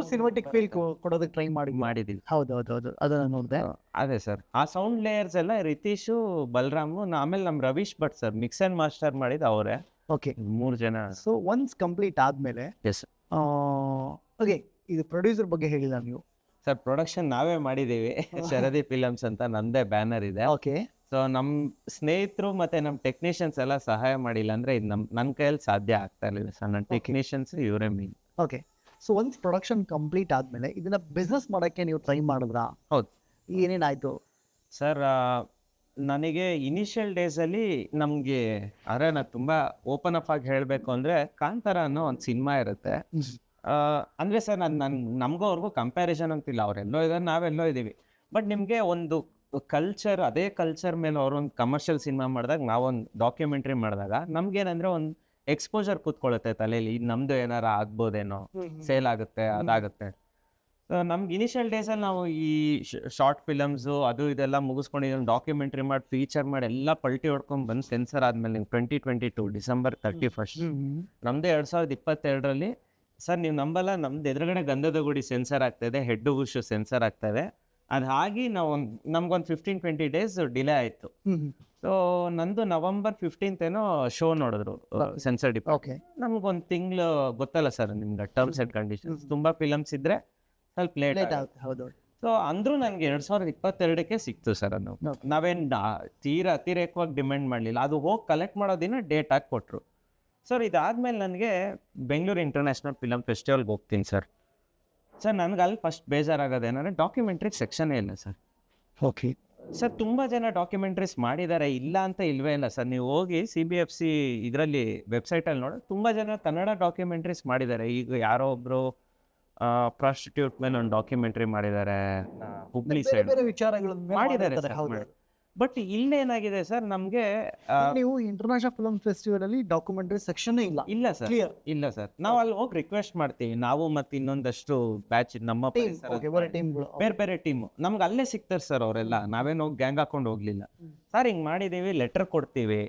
ಸಿನಿಮಾಟಿಕ್ ಫೀಲ್ ಕೊಡೋದಕ್ಕೆ ಟ್ರೈ ಮಾಡಿದ್ದೀವಿ. ಹೌದೌದು ಅದನ್ನ ನೋಡಿದೆ. ಅದೇ ಸರ್, ಆ ಸೌಂಡ್ ಲೇಯರ್ಸ್ ಎಲ್ಲ ರಿತೀಶು, ಬಲರಾಮು, ಆಮೇಲೆ ನಮ್ಮ Ravish Bhat sir mix and master ಮಾಡಿದ ಅವರೇ. ಓಕೆ 3 ಜನ. ಸೊ ಒನ್ಸ್ ಕಂಪ್ಲೀಟ್ ಆದ್ಮೇಲೆ ಎಸ್ ಓಕೆ, ಇದು ಪ್ರೊಡ್ಯೂಸರ್ ಬಗ್ಗೆ ಹೇಳಿಲ್ಲ ನೀವು ಸರ್. ಪ್ರೊಡಕ್ಷನ್ ನಾವೇ ಮಾಡಿದ್ದೀವಿ, ಶರದಿ ಫಿಲಮ್ಸ್ ಅಂತ ನಂದೇ ಬ್ಯಾನರ್ ಇದೆ. ಓಕೆ. ಸೊ ನಮ್ಮ ಸ್ನೇಹಿತರು ಮತ್ತೆ ನಮ್ಮ ಟೆಕ್ನಿಷಿಯನ್ಸ್ ಎಲ್ಲ ಸಹಾಯ ಮಾಡಿಲ್ಲ ಅಂದ್ರೆ ಇದು ನನ್ನ ಕೈಯಲ್ಲಿ ಸಾಧ್ಯ ಆಗ್ತಾ ಇರಲಿಲ್ಲ ಸರ್. ನನ್ನ ಟೆಕ್ನಿಷಿಯನ್ಸ್ ಇವರೇ main. Okay. So once production complete ಆದಮೇಲೆ ಇದನ್ನ ಬಿಸ್ನೆಸ್ ಮಾಡೋಕ್ಕೆ ನೀವು ಟ್ರೈ ಮಾಡಿದ್ರಾ? ಹೌದು. ಏನೇನಾಯಿತು ಸರ್? ನನಗೆ ಇನಿಷಿಯಲ್ ಡೇಸಲ್ಲಿ ನಮಗೆ ನಾನು ತುಂಬ ಓಪನ್ ಅಪ್ ಆಗಿ ಹೇಳಬೇಕು ಅಂದರೆ, ಕಾಂತಾರ ಅನ್ನೋ ಒಂದು ಸಿನಿಮಾ ಇರುತ್ತೆ. ಅಂದರೆ ಸರ್ ನಮಗೂ ಅವ್ರಿಗೂ ಕಂಪ್ಯಾರಿಸನ್ ಅಂತಿಲ್ಲ. ಅವರೆಲ್ಲೋ ಇದ್ದಾರೆ, ನಾವೆಲ್ಲೋ ಇದ್ದೀವಿ. ಬಟ್ ನಿಮಗೆ ಒಂದು ಕಲ್ಚರ್, ಅದೇ ಕಲ್ಚರ್ ಮೇಲೆ ಅವರೊಂದು ಕಮರ್ಷಿಯಲ್ ಸಿನಿಮಾ ಮಾಡಿದಾಗ, ನಾವೊಂದು ಡಾಕ್ಯುಮೆಂಟ್ರಿ ಮಾಡಿದಾಗ ನಮಗೇನಂದರೆ ಒಂದು ಎಕ್ಸ್ಪೋಜರ್ ಕೂತ್ಕೊಳ್ಳುತ್ತೆ ತಲೆಯಲ್ಲಿ. ಇದು ನಮ್ಮದು ಏನಾರ ಆಗ್ಬೋದೇನೋ, ಸೇಲ್ ಆಗುತ್ತೆ, ಅದಾಗುತ್ತೆ. ನಮ್ಗೆ ಇನಿಷಿಯಲ್ ಡೇಸಲ್ಲಿ ನಾವು ಈ ಶಾರ್ಟ್ ಫಿಲಮ್ಸು ಅದು ಇದೆಲ್ಲ ಮುಗಿಸ್ಕೊಂಡಿದ್ದೀವಿ. ಡಾಕ್ಯುಮೆಂಟ್ರಿ ಮಾಡಿ, ಫೀಚರ್ ಮಾಡಿ ಎಲ್ಲ ಪಲ್ಟಿ ಹೊಡ್ಕೊಂಡು ಬಂದು ಸೆನ್ಸರ್ ಆದಮೇಲೆ ನಿಮ್ಗೆ 2022 ಡಿಸೆಂಬರ್ 31 ನಮ್ಮದೇ 2022ರಲ್ಲಿ ಸರ್, ನೀವು ನಂಬಲ್ಲ, ನಮ್ದು ಎದುರುಗಡೆ ಗಂಧದ ಗುಡಿ ಸೆನ್ಸರ್ ಆಗ್ತಾಯಿದೆ, ಹೆಡ್ ಬುಷ್ ಸೆನ್ಸರ್ ಆಗ್ತಾಯಿದೆ. ಅದು ಹಾಗೆ ನಾವು ನಮ್ಗೊಂದು 15-20 ಡೇಸ್ ಡಿಲೇ ಆಯಿತು. ಸೊ ನಂದು November 15th ಏನೋ ಶೋ ನೋಡಿದ್ರು ಸೆನ್ಸರ್ ಡಿಪಾರ್ಟ್ಮೆಂಟ್. ನಮ್ಗೊಂದು ತಿಂಗಳು ಗೊತ್ತಲ್ಲ ಸರ್ ನಿಮ್ಗೆ, ಟರ್ಮ್ಸ್ ಆ್ಯಂಡ್ ಕಂಡೀಷನ್ಸ್, ತುಂಬ ಫಿಲಮ್ಸ್ ಇದ್ದರೆ ಸ್ವಲ್ಪ ಲೇಟ್ ಆಗುತ್ತೆ. ಹೌದು. ಸೊ ಅಂದರೂ ನನಗೆ 2022ಕ್ಕೆ ಸಿಕ್ತು ಸರ್. ಅದು ನಾವೇನು ತೀರಾ ಅತಿರೇಕವಾಗಿ ಡಿಮ್ಯಾಂಡ್ ಮಾಡಲಿಲ್ಲ. ಅದು ಹೋಗಿ ಕಲೆಕ್ಟ್ ಮಾಡೋದಿನ ಡೇಟ್ ಹಾಕಿ ಕೊಟ್ಟರು ಸರ್. ಇದಾದಮೇಲೆ ನನಗೆ ಬೆಂಗಳೂರು ಇಂಟರ್ನ್ಯಾಷನಲ್ ಫಿಲಮ್ ಫೆಸ್ಟಿವಲ್ಗೆ ಹೋಗ್ತೀನಿ ಸರ್. ನನಗೆ ಅಲ್ಲಿ ಫಸ್ಟ್ ಬೇಜಾರಾಗೋದೇನಂದರೆ ಡಾಕ್ಯುಮೆಂಟ್ರಿ ಸೆಕ್ಷನೇ ಇಲ್ಲ ಸರ್. ಓಕೆ ಸರ್, ತುಂಬ ಜನ ಡಾಕ್ಯುಮೆಂಟ್ರೀಸ್ ಮಾಡಿದ್ದಾರೆ, ಇಲ್ಲ ಅಂತ ಇಲ್ವೇ ಇಲ್ಲ ಸರ್. ನೀವು ಹೋಗಿ CBFC ಇದರಲ್ಲಿ ವೆಬ್ಸೈಟಲ್ಲಿ ನೋಡಿ, ತುಂಬ ಜನ ಕನ್ನಡ ಡಾಕ್ಯುಮೆಂಟ್ರೀಸ್ ಮಾಡಿದ್ದಾರೆ. ಈಗ ಯಾರೋ ಒಬ್ಬರು ಪ್ರಾಸ್ಟಿಟ್ಯೂಟ್ ಮೇಲೆ ಒಂದು ಡಾಕ್ಯುಮೆಂಟ್ರಿ ಮಾಡಿದ್ದಾರೆ, ಹುಬ್ಳಿ ಸೈಡ್ ಮಾಡಿದ್ದಾರೆ. ಬಟ್ ಇಲ್ಲೇನಾಗಿದೆ ಸರ್, ನಮಗೆ ನೀವು ಇಂಟರ್ನ್ಯಾಷನಲ್ ಫಿಲ್ಮ್ ಫೆಸ್ಟಿವಲ್ ಅಲ್ಲಿ ಡಾಕ್ಯುಮೆಂಟರಿ ಸೆಕ್ಷನ್ ಇಲ್ಲ ಸರ್. ಇಲ್ಲ ಸರ್, ನಾವು ಅಲ್ಲಿ ಹೋಗಿ ರಿಕ್ವೆಸ್ಟ್ ಮಾಡ್ತೀವಿ, ನಾವು ಮತ್ತೆ ಇನ್ನೊಂದಷ್ಟು ಬ್ಯಾಚ್ ನಮ್ಮ ಬೇರೆ ಬೇರೆ ಟೀಮು ನಮ್ಗೆ ಅಲ್ಲೇ ಸಿಗ್ತಾರೆ ಸರ್ ಅವರೆಲ್ಲ. ನಾವೇನು ಹೋಗಿ ಗ್ಯಾಂಗ್ ಹಾಕೊಂಡು ಹೋಗ್ಲಿಲ್ಲ ಸರ್. ಹಿಂಗೆ ಮಾಡಿದ್ದೀವಿ, ಲೆಟರ್ ಕೊಡ್ತೀವಿ,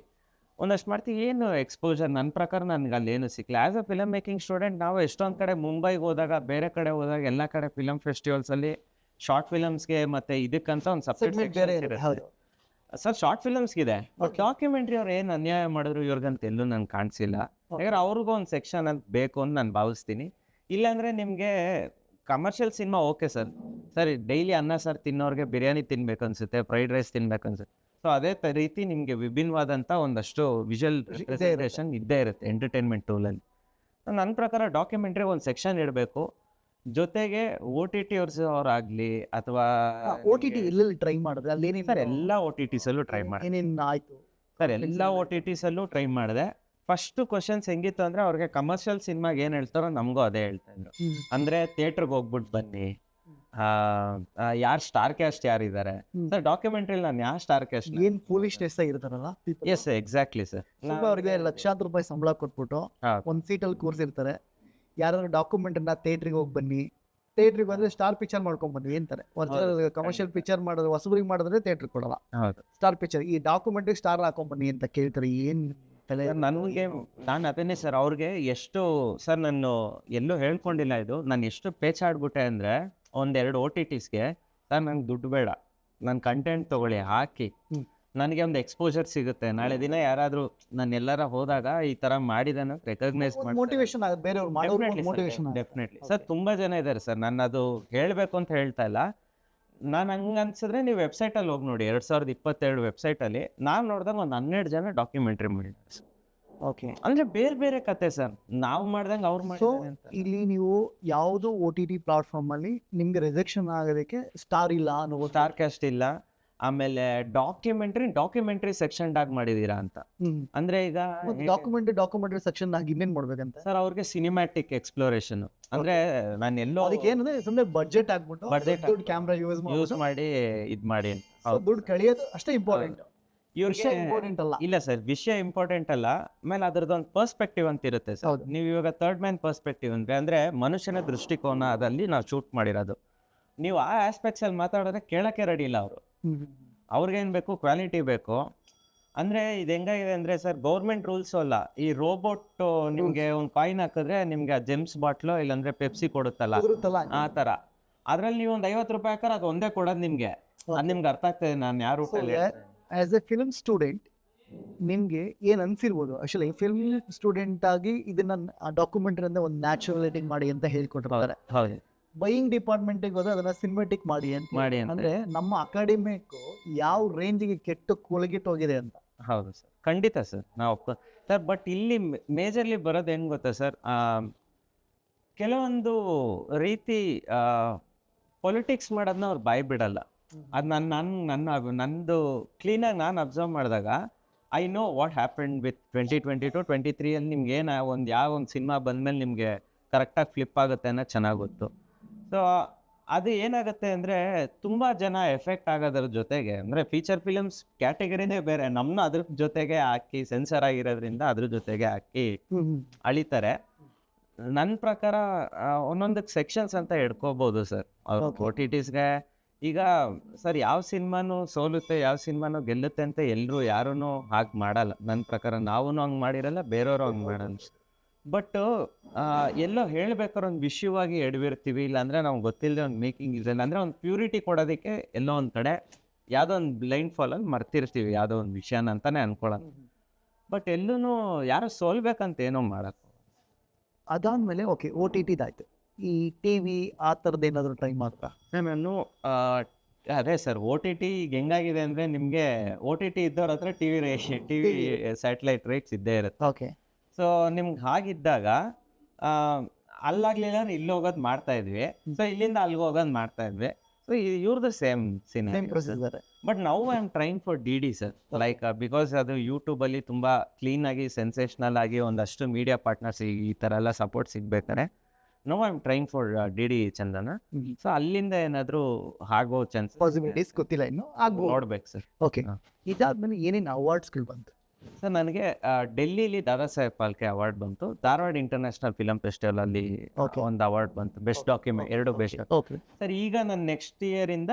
ಒಂದಷ್ಟು ಮಾಡ್ತೀವಿ. ಏನು ಎಕ್ಸ್ಪೋಜರ್ ನನ್ನ ಪ್ರಕಾರ ನನಗೆ ಅಲ್ಲಿ ಏನು ಸಿಕ್ಕಲ್ಲ. As a film making student ನಾವು ಎಷ್ಟೊಂದು ಕಡೆ ಮುಂಬೈಗೆ ಹೋದಾಗ, ಬೇರೆ ಕಡೆ ಹೋದಾಗ, ಎಲ್ಲ ಕಡೆ ಫಿಲಮ್ ಫೆಸ್ಟಿವಲ್ಸಲ್ಲಿ ಶಾರ್ಟ್ ಫಿಲಮ್ಸ್ಗೆ ಮತ್ತು ಇದಕ್ಕಂತ ಒಂದು ಸಪ್ರೇಟ್ ಸರ್ ಶಾರ್ಟ್ ಫಿಲಮ್ಸ್ಗಿದೆ. ಬಟ್ ಡಾಕ್ಯುಮೆಂಟ್ರಿ ಅವ್ರು ಏನು ಅನ್ಯಾಯ ಮಾಡಿದ್ರು ಇವ್ರಿಗಂತ ಎಲ್ಲೂ ನನಗೆ ಕಾಣಿಸಿಲ್ಲ. ಯಾಕಂದ್ರೆ ಅವ್ರಿಗೂ ಒಂದು ಸೆಕ್ಷನ್ ಅಂತ ಬೇಕು ಅಂತ ನಾನು ಭಾವಿಸ್ತೀನಿ. ಇಲ್ಲಾಂದರೆ ನಿಮಗೆ ಕಮರ್ಷಿಯಲ್ ಸಿನಿಮಾ ಓಕೆ ಸರ್. ಸರಿ, ಡೈಲಿ ಅನ್ನ ಸಾರು ತಿನ್ನೋರಿಗೆ ಬಿರಿಯಾನಿ ತಿನ್ಬೇಕು ಅನ್ಸುತ್ತೆ, ಫ್ರೈಡ್ ರೈಸ್ ತಿನ್ಬೇಕು ಅನ್ಸುತ್ತೆ ಸೊ ಅದೇ ರೀತಿ ನಿಮಗೆ ವಿಭಿನ್ನವಾದಂಥ ಒಂದಷ್ಟು ವಿಜುವಲ್ ರಿಪ್ರೆಸೆಂಟೇಷನ್ ಇದ್ದೇ ಇರುತ್ತೆ ಎಂಟರ್ಟೈನ್ಮೆಂಟ್ ಟೂಲಲ್ಲಿ. ನನ್ನ ಪ್ರಕಾರ ಡಾಕ್ಯುಮೆಂಟ್ರಿ ಒಂದು ಸೆಕ್ಷನ್ ಇಡಬೇಕು, ಜೊತೆಗೆ OTT ಅವರಾಗಲಿ ಅಥವಾ OTT ಎಲ್ಲೆಲ್ಲಿ ಟ್ರೈ ಮಾಡಿದ್ರೆ ಅಲ್ಲಿ ಸರ್ ಎಲ್ಲ OTTಸಲ್ಲೂ ಟ್ರೈ ಮಾಡಿ ಏನೇನು ಆಯ್ತು ಸರ್, ಎಲ್ಲ OTTಸಲ್ಲೂ ಟ್ರೈ ಮಾಡಿದೆ. ಫಸ್ಟ್ ಕ್ವಶನ್ಸ್ ಹೆಂಗಿತ್ತು ಅಂದರೆ ಅವ್ರಿಗೆ ಕಮರ್ಷಿಯಲ್ ಸಿನಿಮಾಗೆ ಏನು ಹೇಳ್ತಾರೋ ನಮಗೂ ಅದೇ ಹೇಳ್ತಾ ಇದ್ರು. ಅಂದರೆ ಥಿಯೇಟ್ರಿಗೆ ಹೋಗ್ಬಿಟ್ಟು ಬನ್ನಿ, ಯಾರು ಸ್ಟಾರ್ ಕ್ಯಾಸ್ಟ್ ಯಾರಿದ್ದಾರೆ ಸರ್. ಡಾಕ್ಯುಮೆಂಟ್ರಿಲಿ ನಾನು ಯಾವ ಸ್ಟಾರ್ ಕ್ಯಾಸ್ಟ್ ಏನ್ ಫೂಲಿಶ್ನೆಸ್ ಆಗಿರ್ತಾರಲ್ಲ, ಎಸ್ ಎಕ್ಸಾಕ್ಟ್ಲಿ ಸರ್. ಅವ್ರಿಗೆ ಲಕ್ಷಾಂತರ ರೂಪಾಯಿ ಸಂಬಳ ಕೊಟ್ಬಿಟ್ಟು ಒಂದ್ ಸೀಟಲ್ಲಿ ಕೂರ್ಸಿರ್ತಾರೆ. ಯಾರು ಡಾಕ್ಯುಮೆಂಟ್ನ ಥಿಯೇಟ್ರಿಗೆ ಹೋಗಿ ಬನ್ನಿ, ಥಿಯೇಟ್ರಿಗೆ ಬಂದ್ರೆ ಸ್ಟಾರ್ ಪಿಕ್ಚರ್ ಮಾಡ್ಕೊಂಡ್ ಬನ್ನಿ ಅಂತಾರೆ. ಕಮರ್ಷಿಯಲ್ ಪಿಕ್ಚರ್ ಮಾಡಿದ್ರೆ ಹೊಸಬ್ರಿಗೆ ಮಾಡಿದ್ರೆ ಥಿಯೇಟ್ರಿಗೆ ಕೊಡಲ್ಲ, ಹೌದು ಸ್ಟಾರ್ ಪಿಕ್ಚರ್. ಈ ಡಾಕ್ಯುಮೆಂಟ್ರಿ ಸ್ಟಾರ್ ಹಾಕೊಂಡ್ ಬನ್ನಿ ಅಂತ ಕೇಳ್ತಾರೆ. ಏನ್ ನನಗೆ ನಾನು ಅದನ್ನೇ ಸರ್ ಅವ್ರಿಗೆ ಎಷ್ಟು ಸರ್ ನಾನು ಎಲ್ಲೂ ಹೇಳ್ಕೊಂಡಿಲ್ಲ ಇದು, ನಾನು ಎಷ್ಟು ಪೇಚಾಡ್ಬಿಟ್ಟೆ ಅಂದರೆ ಒಂದೆರಡು OTTಸ್ಗೆ ಸರ್ ನಂಗೆ ದುಡ್ಡು ಬೇಡ, ನನ್ನ ಕಂಟೆಂಟ್ ತೊಗೊಳ್ಳಿ ಹಾಕಿ, ನನಗೆ ಒಂದು ಎಕ್ಸ್ಪೋಜರ್ ಸಿಗುತ್ತೆ. ನಾಳೆ ದಿನ ಯಾರಾದರೂ ನಾನು ಎಲ್ಲರ ಹೋದಾಗ ಈ ಥರ ಮಾಡಿದಾನ ರೆಕಗ್ನೈಸ್ ಮಾಡಿ ಮೋಟಿವೇಶನ್ ಆಗುತ್ತೆ, ಬೇರೆಯವ್ರು ಮಾಡೋರು ಮೋಟಿವೇಶನ್. Definitely sir. ತುಂಬ ಜನ ಇದ್ದಾರೆ ಸರ್, ನಾನು ಅದು ಹೇಳಬೇಕು ಅಂತ ಹೇಳ್ತಾ ಇಲ್ಲ. ನಾನು ಹಂಗೆ ಅನ್ಸಿದ್ರೆ ನೀವು ವೆಬ್ಸೈಟಲ್ಲಿ ಹೋಗಿ ನೋಡಿ, 2022 ವೆಬ್ಸೈಟಲ್ಲಿ ನಾನು ನೋಡಿದಾಗ ಒಂದು 12 ಜನ ಡಾಕ್ಯುಮೆಂಟ್ರಿ ಮಾಡಿದ್ದಾರೆ ಸರ್. ಓಕೆ, ಅಂದರೆ ಬೇರೆ ಬೇರೆ ಕತೆ ಸರ್, ನಾವು ಮಾಡ್ದಂಗೆ ಅವ್ರು ಮಾಡಿದ್ದಾರೆ ಅಂತ. ಇಲ್ಲಿ ನೀವು ಯಾವುದೋ OTT ಪ್ಲಾಟ್ಫಾರ್ಮ್ ಅಲ್ಲಿ ನಿಮ್ಗೆ ರಿಜೆಕ್ಷನ್ ಆಗೋದಕ್ಕೆ ಸ್ಟಾರ್ ಇಲ್ಲ ಅನ್ನೋ ಸ್ಟಾರ್ ಕ್ಯಾಸ್ಟ್ ಇಲ್ಲ, ಆಮೇಲೆ ಡಾಕ್ಯುಮೆಂಟ್ರಿ ಸೆಕ್ಷನ್ ಆಗಿ ಮಾಡಿದೀರಾ ಅಂತ. ಅಂದ್ರೆ ಈಗ ಡಾಕ್ಯುಮೆಂಟ್ರಿ ಸೆಕ್ಷನ್ ಆಗಿ ಇನ್ನೇನ್ ಮಾಡ್ಬೇಕಂತ ಸರ್ ಅವ್ರಿಗೆ ಸಿನಿಮ್ಯಾಟಿಕ್ ಎಕ್ಸ್ಪ್ಲೋರೇಷನ್ ಅಂದ್ರೆ ನಾನು ಎಲ್ಲೋ ಅದಕ್ಕೆ ಏನಂದ್ರೆ ಸುಮ್ಮನೆ ಬಡ್ಜೆಟ್ ಆಗ್ಬಿಟ್ಟು Budget ದೊಡ್ಡ ಕ್ಯಾಮ್ರಾ ಯೂಸ್ ಮಾಡಿ ಇದ್ ಮಾಡಿ ದುಡ್ಡು ಕಳಿಯೋದು ಅಷ್ಟೇ ಇಂಪಾರ್ಟೆಂಟ್. ಇವ್ರಿಗೆ ಇಂಪಾರ್ಟೆಂಟ್ ಅಲ್ಲ. ಇಲ್ಲ ಸರ್, ವಿಷಯ ಇಂಪಾರ್ಟೆಂಟ್ ಅಲ್ಲ, ಆಮೇಲೆ ಅದ್ರದ್ದು ಒಂದು ಪರ್ಸ್ಪೆಕ್ಟಿವ್ ಅಂತ ಇರುತ್ತೆ ಸರ್. ನೀವು ಇವಾಗ ಥರ್ಡ್ ಮ್ಯಾನ್ ಪರ್ಸ್ಪೆಕ್ಟಿವ್ ಅಂದ್ರೆ ಮನುಷ್ಯನ ದೃಷ್ಟಿಕೋನದಲ್ಲಿ ನಾವು ಶೂಟ್ ಮಾಡಿರೋದು. ನೀವು ಆ ಆಸ್ಪೆಕ್ಟ್ಸ್ ಅಲ್ಲಿ ಮಾತಾಡಿದ್ರೆ ಕೇಳಕ್ಕೆ ರೆಡಿ ಇಲ್ಲ ಅವರು. ಅವ್ರಿಗೇನು ಬೇಕು, ಕ್ವಾಲಿಟಿ ಬೇಕು. ಅಂದರೆ ಇದು ಹೆಂಗಾಗಿದೆ ಅಂದರೆ ಸರ್, ಗೌರ್ಮೆಂಟ್ ರೂಲ್ಸು ಅಲ್ಲ, ಈ ರೋಬೋಟ್ ನಿಮಗೆ ಒಂದು ಕಾಯಿನ್ ಹಾಕಿದ್ರೆ ನಿಮ್ಗೆ ಆ ಜೆಮ್ಸ್ ಬಾಟ್ಲು ಇಲ್ಲಾಂದ್ರೆ ಪೆಪ್ಸಿ ಕೊಡುತ್ತಲ್ಲ ಆ ಥರ. ಅದ್ರಲ್ಲಿ ನೀವು ಒಂದು 50 ರೂಪಾಯಿ ಹಾಕಿದ್ರೆ ಅದು ಒಂದೇ ಕೊಡೋದು ನಿಮಗೆ. ಅದು ನಿಮ್ಗೆ ಅರ್ಥ ಆಗ್ತದೆ ನಾನು ಯಾರು ಆಸ್ ಎ ಫಿಲ್ಮ್ ಸ್ಟೂಡೆಂಟ್ ನಿಮ್ಗೆ ಏನ್ ಅನ್ಸಿರ್ಬೋದು? ಆಕ್ಚುಲಿ ಫಿಲ್ಮ್ ಸ್ಟೂಡೆಂಟ್ ಆಗಿ ಇದನ್ನ ಡಾಕ್ಯುಮೆಂಟ್ರಿ ಅಂದ್ರೆ ಒಂದು ನ್ಯಾಚುರಲಿಟಿ ಮಾಡಿ ಅಂತ ಹೇಳ್ಕೊಟ್ಟಿರ್ತಾರೆ. ಹೌದು. ಬೈಯಿಂಗ್ ಡಿಪಾರ್ಟ್ಮೆಂಟ್ಗೆ ಹೋದ್ರೆ ಅದನ್ನ ಸಿನಿಮೆಟಿಕ್ ಮಾಡಿ ಅಂದ್ರೆ ನಮ್ಮ ಅಕಾಡೆಮಿಕ್ ಯಾವ ರೇಂಜ್ಗೆ ಕೆಟ್ಟು ಕೊಳಗಿಟ್ಟೋಗಿದೆ ಅಂತ. ಹೌದು ಸರ್, ಖಂಡಿತ ಸರ್, ನಾವು ಸರ್. ಬಟ್ ಇಲ್ಲಿ ಮೇಜರ್ಲಿ ಬರೋದು ಏನು ಗೊತ್ತಾ ಸರ್, ಕೆಲವೊಂದು ರೀತಿ ಪೊಲಿಟಿಕ್ಸ್ ಮಾಡೋದನ್ನ ಅವ್ರು ಬಾಯಿ ಬಿಡಲ್ಲ. ಅದು ನಂದು ಕ್ಲೀನಾಗಿ ನಾನು ಅಬ್ಸರ್ವ್ ಮಾಡಿದಾಗ I know what happened with 2022, 23 ಅಲ್ಲಿ ನಿಮ್ಗೆ ಏನು ಯಾವ ಒಂದು ಸಿನಿಮಾ ಬಂದಮೇಲೆ ನಿಮಗೆ ಕರೆಕ್ಟಾಗಿ ಫ್ಲಿಪ್ ಆಗುತ್ತೆ ಅನ್ನೋದು ಚೆನ್ನಾಗಿ ಗೊತ್ತು. ಸೊ ಅದು ಏನಾಗುತ್ತೆ ಅಂದರೆ ತುಂಬ ಜನ ಎಫೆಕ್ಟ್ ಆಗೋದ್ರ ಜೊತೆಗೆ, ಅಂದರೆ ಫೀಚರ್ ಫಿಲಮ್ಸ್ ಕ್ಯಾಟಗರಿನೇ ಬೇರೆ, ನಮ್ಮನ್ನ ಅದ್ರ ಜೊತೆಗೆ ಹಾಕಿ ಸೆನ್ಸರ್ ಆಗಿರೋದ್ರಿಂದ ಅದ್ರ ಜೊತೆಗೆ ಹಾಕಿ ಅಳಿತಾರೆ. ನನ್ನ ಪ್ರಕಾರ ಒಂದೊಂದಕ್ಕೆ ಸೆಕ್ಷನ್ಸ್ ಅಂತ ಹಿಡ್ಕೋಬೋದು ಸರ್ ಅವ್ರು OTTಸ್ಗೆ. ಈಗ ಸರ್ ಯಾವ ಸಿನಿಮಾನು ಸೋಲುತ್ತೆ, ಯಾವ ಸಿನಿಮಾನು ಗೆಲ್ಲುತ್ತೆ ಅಂತ ಎಲ್ಲರೂ ಯಾರೂ ಹಾಗೆ ಮಾಡಲ್ಲ. ನನ್ನ ಪ್ರಕಾರ ನಾವು ಹಂಗೆ ಮಾಡಿರಲ್ಲ, ಬೇರೆಯವರು ಹಂಗೆ ಮಾಡಲ್ಲ. ಬಟ್ ಎಲ್ಲೋ ಹೇಳ್ಬೇಕಾದ್ರೆ ಒಂದು ವಿಷಯವಾಗಿ ಎಡವಿರ್ತೀವಿ, ಇಲ್ಲಾಂದರೆ ನಮ್ಗೆ ಗೊತ್ತಿಲ್ಲದೆ ಒಂದು ಮೇಕಿಂಗ್ ಇರಲ್ಲ, ಅಂದರೆ ಒಂದು ಪ್ಯೂರಿಟಿ ಕೊಡೋದಕ್ಕೆ ಎಲ್ಲೋ ಒಂದು ಕಡೆ ಯಾವುದೋ ಒಂದು ಬ್ಲೈಂಡ್ ಫಾಲಲ್ಲಿ ಮರ್ತಿರ್ತೀವಿ ಯಾವುದೋ ಒಂದು ವಿಷಯನ ಅಂತಲೇ ಅನ್ಕೊಳ್ಳೋಣ. ಬಟ್ ಎಲ್ಲೂ ಯಾರೋ ಸೋಲ್ಬೇಕಂತ ಏನೋ ಮಾಡೋಕ್ಕೆ. ಅದಾದಮೇಲೆ ಓಕೆ OTTದಾಯ್ತು, ಈ TV ಆ ಥರದ್ದು ಏನಾದರೂ ಟ್ರೈ ಮಾಡ್ತಾ? ನಾನು ಅದೇ ಸರ್, OTT ಈಗ ಹೆಂಗಾಗಿದೆ ಅಂದರೆ ನಿಮಗೆ OTT ಇದ್ದವ್ರ ಹತ್ರ TV ಸ್ಯಾಟಲೈಟ್ ರೈಟ್ಸ್ ಇದ್ದೇ ಇರುತ್ತೆ. ಓಕೆ. ಸೊ ನಿಮ್ಗೆ ಹಾಗಿದ್ದಾಗ ಅಲ್ಲಾಗ್ಲಿಲ್ಲ ಇಲ್ಲಿ ಹೋಗೋದು ಮಾಡ್ತಾ ಇದ್ವಿ, ಸೊ ಇಲ್ಲಿಂದ ಅಲ್ಲಿಗೆ ಹೋಗೋದು ಮಾಡ್ತಾ ಇದ್ವಿ. ಸೊ ಇವ್ರದ್ದು ಸೇಮ್ ಸಿನಿಮಾ. ಬಟ್ ನಾವು I am trying for DD sir, like because ಅದು ಯೂಟ್ಯೂಬಲ್ಲಿ ತುಂಬ ಕ್ಲೀನಾಗಿ ಸೆನ್ಸೇಷನಲ್ ಆಗಿ ಒಂದಷ್ಟು ಮೀಡಿಯಾ ಪಾರ್ಟ್ನರ್ಸ್ ಈ ಥರ ಎಲ್ಲ ಸಪೋರ್ಟ್ ಸಿಗ್ಬೇಕಾರೆ ನಾವು I am trying for DD Chandana. So ಅಲ್ಲಿಂದ ಏನಾದರೂ ಆಗೋ ಚಾನ್ಸ್ ಪಾಸಿಬಿಲಿಟೀಸ್ ಗೊತ್ತಿಲ್ಲ ಇನ್ನು, ನೋಡ್ಬೇಕು ಸರ್. ಓಕೆ. ಇದಾದ್ಮೇಲೆ ಏನೇನು ಅವಾರ್ಡ್ಸ್ಗಳು ಬಂತು ಸರ್? ನನಗೆ ಡೆಲ್ಲಿಲಿ ದಾದಾ ಸಾಹೇಬ್ ಫಾಲ್ಕೆ ಅವಾರ್ಡ್ ಬಂತು, ಧಾರವಾಡ ಇಂಟರ್ನ್ಯಾಷನಲ್ ಫಿಲಮ್ ಫೆಸ್ಟಿವಲ್ ಅಲ್ಲಿ ಒಂದು ಅವಾರ್ಡ್ ಬಂತು, ಬೆಸ್ಟ್ ಡಾಕ್ಯುಮೆಂಟ್, 2 ಬೆಸ್ಟ್. ಸರ್ ಈಗ ನಾನು ನೆಕ್ಸ್ಟ್ ಇಯರ್ ಇಂದ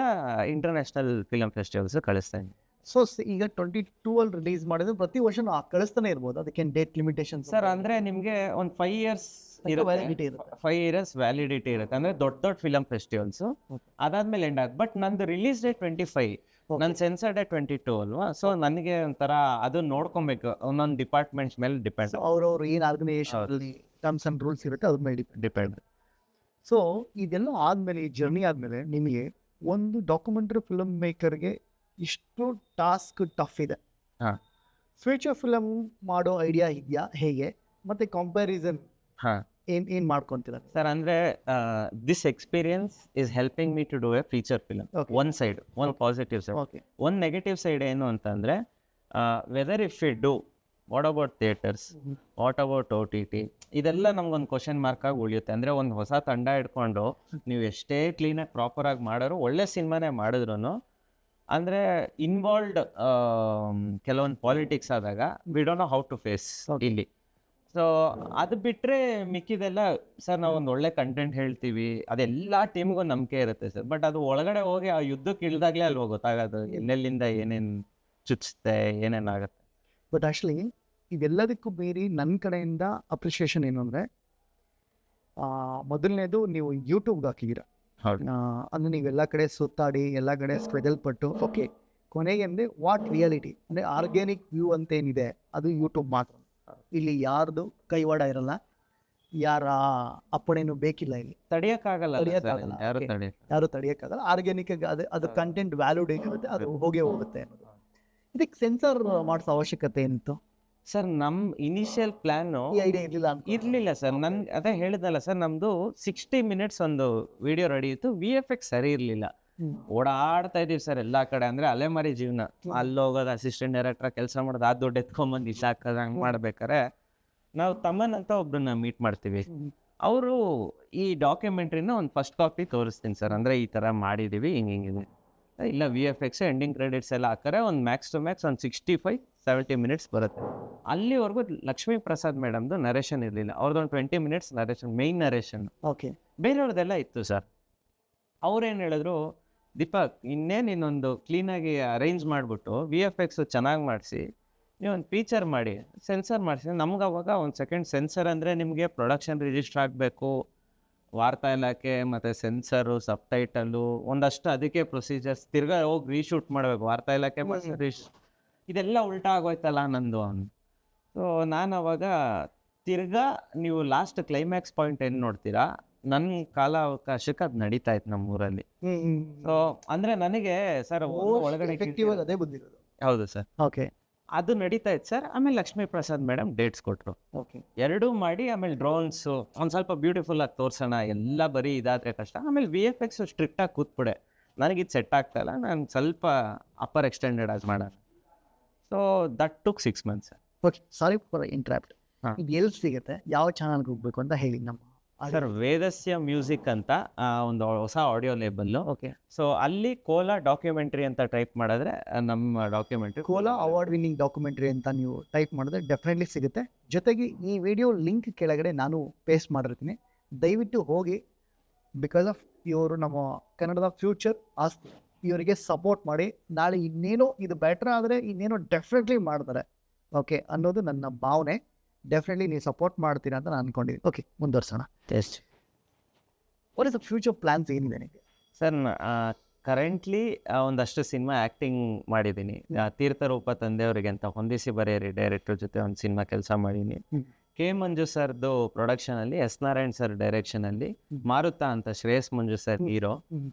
ಇಂಟರ್ನ್ಯಾಷನಲ್ ಫಿಲಮ್ ಫೆಸ್ಟಿವಲ್ಸ್ ಕಳಿಸ್ತಾ ಇದ್ದೀನಿ. ಸೊ ಈಗ 22 ಅಲ್ಲಿ ರಿಲೀಸ್ ಮಾಡಿದ್ರೆ ಪ್ರತಿ ವರ್ಷ ನಾವು ಕಳಿಸ್ತಾನೆ ಇರ್ಬೋದು, ಅದಕ್ಕೆ ಡೇಟ್ ಲಿಮಿಟೇಷನ್ ಸರ್? ಅಂದ್ರೆ ನಿಮಗೆ ಒಂದು 5 years ಇರುತ್ತೆ, 5 years ವ್ಯಾಲಿಡಿಟಿ ಇರುತ್ತೆ. ಅಂದ್ರೆ ದೊಡ್ಡ ಫಿಲಮ್ ಫೆಸ್ಟಿವಲ್ಸ್ ಅದಾದ್ಮೇಲೆ ಎಂಡ್ ಆಗುತ್ತೆ. ಬಟ್ ನಂದು ರಿಲೀಸ್ ಡೇಟ್ 25, ನನ್ನ ಸೆನ್ಸರ್ ಡೇಟ್ 22 ಅಲ್ವಾ. ಸೊ ನನಗೆ ಒಂಥರ ಅದು ನೋಡ್ಕೊಬೇಕು, ಒಂದೊಂದು ಡಿಪಾರ್ಟ್ಮೆಂಟ್ಸ್ ಮೇಲೆ ಡಿಪೆಂಡ್, ಅವ್ರವ್ರು ಏನು ಆರ್ಗನೈಸೇಷನ್ ಟರ್ಮ್ಸ್ ಅಂಡ್ ರೂಲ್ಸ್ ಇರುತ್ತೆ ಅದ್ರ ಮೇಲೆ ಡಿಪೆಂಡ್. ಸೊ ಇದೆಲ್ಲ ಆದಮೇಲೆ, ಈ ಜರ್ನಿ ಆದಮೇಲೆ ನಿಮಗೆ ಒಂದು ಡಾಕ್ಯುಮೆಂಟ್ರಿ ಫಿಲ್ಮ್ ಮೇಕರ್ಗೆ ಇಷ್ಟು ಟಾಸ್ಕ್ ಟಫ್ ಇದೆ. ಹಾ ಫ್ಯೂಚರ್ ಫಿಲಮ್ ಮಾಡೋ ಐಡಿಯಾ ಇದೆಯಾ ಹೇಗೆ? ಮತ್ತು ಕಂಪ್ಯಾರಿಸನ್ ಹಾ ಏನು ಮಾಡ್ಕೊತೀರ ಸರ್, ಅಂದರೆ this experience is helping me to do a feature film. One side, one positive side. Okay. ಒಂದು ನೆಗೆಟಿವ್ ಸೈಡ್ ಏನು ಅಂತಂದರೆ, whether if you do, what about theatres, what about OTT, ಇದೆಲ್ಲ ನಮ್ಗೊಂದು ಕ್ವಶನ್ ಮಾರ್ಕ್ ಆಗಿ ಉಳಿಯುತ್ತೆ. ಅಂದರೆ ಒಂದು ಹೊಸ ತಂಡ ಇಟ್ಕೊಂಡು ನೀವು ಎಷ್ಟೇ ಕ್ಲೀನಾಗಿ ಪ್ರಾಪರಾಗಿ ಮಾಡೋರು, ಒಳ್ಳೆ ಸಿನಿಮಾನೇ ಮಾಡಿದ್ರು, ಅಂದರೆ ಇನ್ವಾಲ್ವ್ಡ್ ಕೆಲವೊಂದು ಪಾಲಿಟಿಕ್ಸ್ ಆದಾಗ we don't know how to face ಇಲ್ಲಿ. ಸೊ ಅದು ಬಿಟ್ಟರೆ ಮಿಕ್ಕಿದೆಲ್ಲ ಸರ್, ನಾವು ಒಂದು ಒಳ್ಳೆ ಕಂಟೆಂಟ್ ಹೇಳ್ತೀವಿ, ಅದೆಲ್ಲ ಟೀಮ್ಗೂ ನಂಬಿಕೆ ಇರುತ್ತೆ ಸರ್. ಬಟ್ ಅದು ಒಳಗಡೆ ಹೋಗಿ ಆ ಯುದ್ಧಕ್ಕೆ ಇಳಿದಾಗಲೇ ಅಲ್ವ ಗೊತ್ತಾಗೋದು ಎಲ್ಲೆಲ್ಲಿಂದ ಏನೇನು ಚುಚ್ಚುತ್ತೆ, ಏನೇನಾಗುತ್ತೆ. ಬಟ್ ಆ್ಯಕ್ಚುಲಿ ಇದೆಲ್ಲದಕ್ಕೂ ಮೀರಿ ನನ್ನ ಕಡೆಯಿಂದ ಅಪ್ರಿಷಿಯೇಷನ್ ಏನು ಅಂದರೆ, ಮೊದಲನೇದು ನೀವು ಯೂಟ್ಯೂಬ್ಗೆ ಹಾಕಿದ್ದೀರ. ಹೌದು. ಅಂದರೆ ನೀವೆಲ್ಲ ಕಡೆ ಸುತ್ತಾಡಿ ಎಲ್ಲ ಕಡೆ ಸ್ಟ್ರಗಲ್ ಪಟ್ಟು, ಓಕೆ, ಕೊನೆಗೆ ಅಂದರೆ ವಾಟ್ ರಿಯಾಲಿಟಿ ಅಂದರೆ ಆರ್ಗ್ಯಾನಿಕ್ ವ್ಯೂ ಅಂತೇನಿದೆ ಅದು ಯೂಟ್ಯೂಬ್ ಮಾತ್ರ. ಇಲ್ಲಿ ಯಾರ್ದು ಕೈವಾಡ ಇರಲ್ಲ, ಯಾರ ಅಪ್ಪಣೆನೂ ಬೇಕಿಲ್ಲ, ಇಲ್ಲಿ ತಡಿಯೋಕ್ಕಾಗಲ್ಲ, ಯಾರು ತಡೆಯೋಕ್ಕಾಗಲ್ಲ. ಆರ್ಗ್ಯಾನಿಕ್ ಅದು ಕಂಟೆಂಟ್ ವ್ಯಾಲ್ಯೂಡ್ ಏನಿರುತ್ತೆ ಅದು ಹೋಗೇ ಹೋಗುತ್ತೆ ಅನ್ನೋದು. ಇದಕ್ಕೆ ಸೆನ್ಸರ್ ಮಾಡಿಸೋ ಅವಶ್ಯಕತೆ ಏನಿತ್ತು ಸರ್? ನಮ್ಮ ಇನಿಷಿಯಲ್ ಪ್ಲ್ಯಾನು ಈ ಐಡಿಯಾ ಇರಲಿಲ್ಲ ಸರ್. ಅದೇ ಹೇಳಿದ್ನಲ್ಲ ಸರ್, ನಮ್ಮದು 60 minutes ಒಂದು ವಿಡಿಯೋ ರೆಡಿ ಇತ್ತು. VFX ಸರಿ ಇರಲಿಲ್ಲ. ಓಡಾಡ್ತಾ ಇದೀವಿ ಸರ್ ಎಲ್ಲ ಕಡೆ. ಅಂದರೆ ಅಲೆಮಾರಿ ಜೀವನ. ಅಲ್ಲಿ ಹೋಗೋದು, ಅಸಿಸ್ಟೆಂಟ್ ಡೈರೆಕ್ಟ್ರಾಗಿ ಕೆಲಸ ಮಾಡೋದು, ಆ ದುಡ್ಡು ಎತ್ಕೊಂಬಂದು ಇಷ್ಟ ಹಾಕೋದು, ಹಂಗೆ ಮಾಡ್ಬೇಕಾರೆ ನಾವು ತಮ್ಮನ್ ಅಂತ ಒಬ್ರನ್ನ ಮೀಟ್ ಮಾಡ್ತೀವಿ. ಅವರು ಈ ಡಾಕ್ಯುಮೆಂಟ್ರಿನ ಒಂದು ಫಸ್ಟ್ ಕಾಪಿ ತೋರಿಸ್ತೀನಿ ಸರ್, ಅಂದರೆ ಈ ಥರ ಮಾಡಿದ್ದೀವಿ, ಹಿಂಗಿದೆ. ಇಲ್ಲ VFX ಎಂಡಿಂಗ್ ಕ್ರೆಡಿಟ್ಸ್ ಎಲ್ಲ ಹಾಕರೆ ಒಂದು ಮ್ಯಾಕ್ಸ್ ಟು ಮ್ಯಾಕ್ಸ್ ಒಂದು 65-70 minutes ಬರುತ್ತೆ. ಅಲ್ಲಿವರೆಗೂ ಲಕ್ಷ್ಮೀ ಪ್ರಸಾದ್ ಮೇಡಮ್ದು ನರೇಷನ್ ಇರಲಿಲ್ಲ. ಅವ್ರದ್ದೊಂದು 20 minutes narration, main narration. Okay. ಬೇರೆಯವ್ರದ್ದೆಲ್ಲ ಇತ್ತು ಸರ್. ಅವ್ರೇನು ಹೇಳಿದ್ರು, ದೀಪಕ್ ಇನ್ನೇನು ಇನ್ನೊಂದು ಕ್ಲೀನಾಗಿ ಅರೇಂಜ್ ಮಾಡಿಬಿಟ್ಟು VFX ಚೆನ್ನಾಗಿ ಮಾಡಿಸಿ ನೀವೊಂದು ಫೀಚರ್ ಮಾಡಿ ಸೆನ್ಸರ್ ಮಾಡಿಸಿ. ನಮ್ಗೆ ಅವಾಗ ಒಂದು ಸೆಕೆಂಡ್ ಸೆನ್ಸರ್ ಅಂದರೆ ನಿಮಗೆ ಪ್ರೊಡಕ್ಷನ್ ರಿಜಿಸ್ಟರ್ ಆಗಬೇಕು, ವಾರ್ತಾ ಇಲಾಖೆ ಮತ್ತು ಸೆನ್ಸರು, ಸಬ್ಟೈಟಲು, ಒಂದಷ್ಟು ಅದಕ್ಕೆ ಪ್ರೊಸೀಜರ್ಸ್, ತಿರ್ಗಾ ಹೋಗಿ ರೀಶೂಟ್ ಮಾಡಬೇಕು ವಾರ್ತಾ ಇಲಾಖೆ ಮತ್ತು ಇದೆಲ್ಲ ಉಲ್ಟಾ ಆಗೋಯ್ತಲ್ಲ ನಂದು. ಸೊ ನಾನು ಅವಾಗ ತಿರ್ಗಾ ನೀವು ಲಾಸ್ಟ್ ಕ್ಲೈಮ್ಯಾಕ್ಸ್ ಪಾಯಿಂಟ್ ಏನು ನೋಡ್ತೀರಾ, ನನ್ನ ಕಾಲಾವಕಾಶಕ್ಕೆ ಅದು ನಡೀತಾ ಇತ್ತು ನಮ್ಮೂರಲ್ಲಿ. ಸೊ ಅಂದರೆ ನನಗೆ ಸರ್ ಒಳಗಡೆ ಅದೇ ಬಂದಿರೋದು. ಹೌದು ಸರ್. ಓಕೆ. ಅದು ನಡೀತಾ ಇತ್ತು ಸರ್. ಆಮೇಲೆ ಲಕ್ಷ್ಮೀ ಪ್ರಸಾದ್ ಮೇಡಮ್ ಡೇಟ್ಸ್ ಕೊಟ್ಟರು. ಓಕೆ. ಎರಡೂ ಮಾಡಿ ಆಮೇಲೆ ಡ್ರೋನ್ಸು ಒಂದು ಸ್ವಲ್ಪ ಬ್ಯೂಟಿಫುಲ್ಲಾಗಿ ತೋರಿಸೋಣ, ಎಲ್ಲ ಬರೀ ಇದಾದರೆ ಕಷ್ಟ. ಆಮೇಲೆ VFX ಸ್ಟ್ರಿಕ್ಟಾಗಿ ಕೂತ್ಬಿಡೆ. ನನಗಿದು ಸೆಟ್ ಆಗ್ತಾಯಿಲ್ಲ, ನಾನು ಸ್ವಲ್ಪ ಅಪ್ಪರ್ ಎಕ್ಸ್ಟೆಂಡೆಡ್ ಆಗಿ ಮಾಡೋಣ. So that took 6 months. Okay, sorry for interrupt. ಇದು ಎಲ್ಲಿ ಸಿಗುತ್ತೆ, ಯಾವ ಚಾನಲ್ಗೆ ಹೋಗ್ಬೇಕು ಅಂತ ಹೇಳಿ. ನಮ್ಮ ಸರ್ ವೇದಸ್ಯ ಮ್ಯೂಸಿಕ್ ಅಂತ ಒಂದು ಹೊಸ ಆಡಿಯೋ ಲೇಬಲ್ಲು. ಓಕೆ. ಸೊ ಅಲ್ಲಿ ಕೋಲಾ ಡಾಕ್ಯುಮೆಂಟ್ರಿ ಅಂತ ಟೈಪ್ ಮಾಡಿದ್ರೆ ನಮ್ಮ documentary, Cola award winning documentary ಅಂತ ನೀವು ಟೈಪ್ ಮಾಡಿದ್ರೆ ಡೆಫಿನೆಟ್ಲಿ ಸಿಗುತ್ತೆ. ಜೊತೆಗೆ ಈ ವಿಡಿಯೋ ಲಿಂಕ್ ಕೆಳಗಡೆ ನಾನು ಪೇಸ್ಟ್ ಮಾಡಿರ್ತೀನಿ, ದಯವಿಟ್ಟು ಹೋಗಿ. ಬಿಕಾಸ್ ಆಫ್ ಇವರು ನಮ್ಮ ಕನ್ನಡದ ಫ್ಯೂಚರ್ ಆಸ್ತಿ, ಇವರಿಗೆ ಸಪೋರ್ಟ್ ಮಾಡಿ. ನಾಳೆ ಇನ್ನೇನೋ ಇದು ಬೆಟರ್ ಆದರೆ ಇನ್ನೇನೋ ಡೆಫಿನೆಟ್ಲಿ ಮಾಡ್ತಾರೆ, ಓಕೆ ಅನ್ನೋದು ನನ್ನ ಭಾವನೆ. ಡೆಫಿನೆಟ್ಲಿ ನೀವು ಸಪೋರ್ಟ್ ಮಾಡ್ತೀರಾ ಅಂತ ನಾನು ಅಂದ್ಕೊಂಡಿದ್ದೀನಿ. ಓಕೆ, ಮುಂದುವರ್ಸೋಣ. Test. What is the future plans ಏನಿದೆ ನಿಮಗೆ? ಸರ್ ಕರೆಂಟ್ಲಿ ಒಂದಷ್ಟು ಸಿನಿಮಾ ಆ್ಯಕ್ಟಿಂಗ್ ಮಾಡಿದ್ದೀನಿ. ತೀರ್ಥರೂಪ ತಂದೆಯವರಿಗೆ ಅಂತ ಹೊಂದಿಸಿ ಬರೆಯರಿ ಡೈರೆಕ್ಟರ್ ಜೊತೆ ಒಂದು ಸಿನಿಮಾ ಕೆಲಸ ಮಾಡೀನಿ. K. ಮಂಜು ಸರ್ದು ಪ್ರೊಡಕ್ಷನಲ್ಲಿ, S. ನಾರಾಯಣ್ ಸರ್ ಡೈರೆಕ್ಷನಲ್ಲಿ, ಮಾರುತ ಅಂತ ಶ್ರೇಯಸ್ ಮಂಜು ಸರ್ ಹೀರೋ,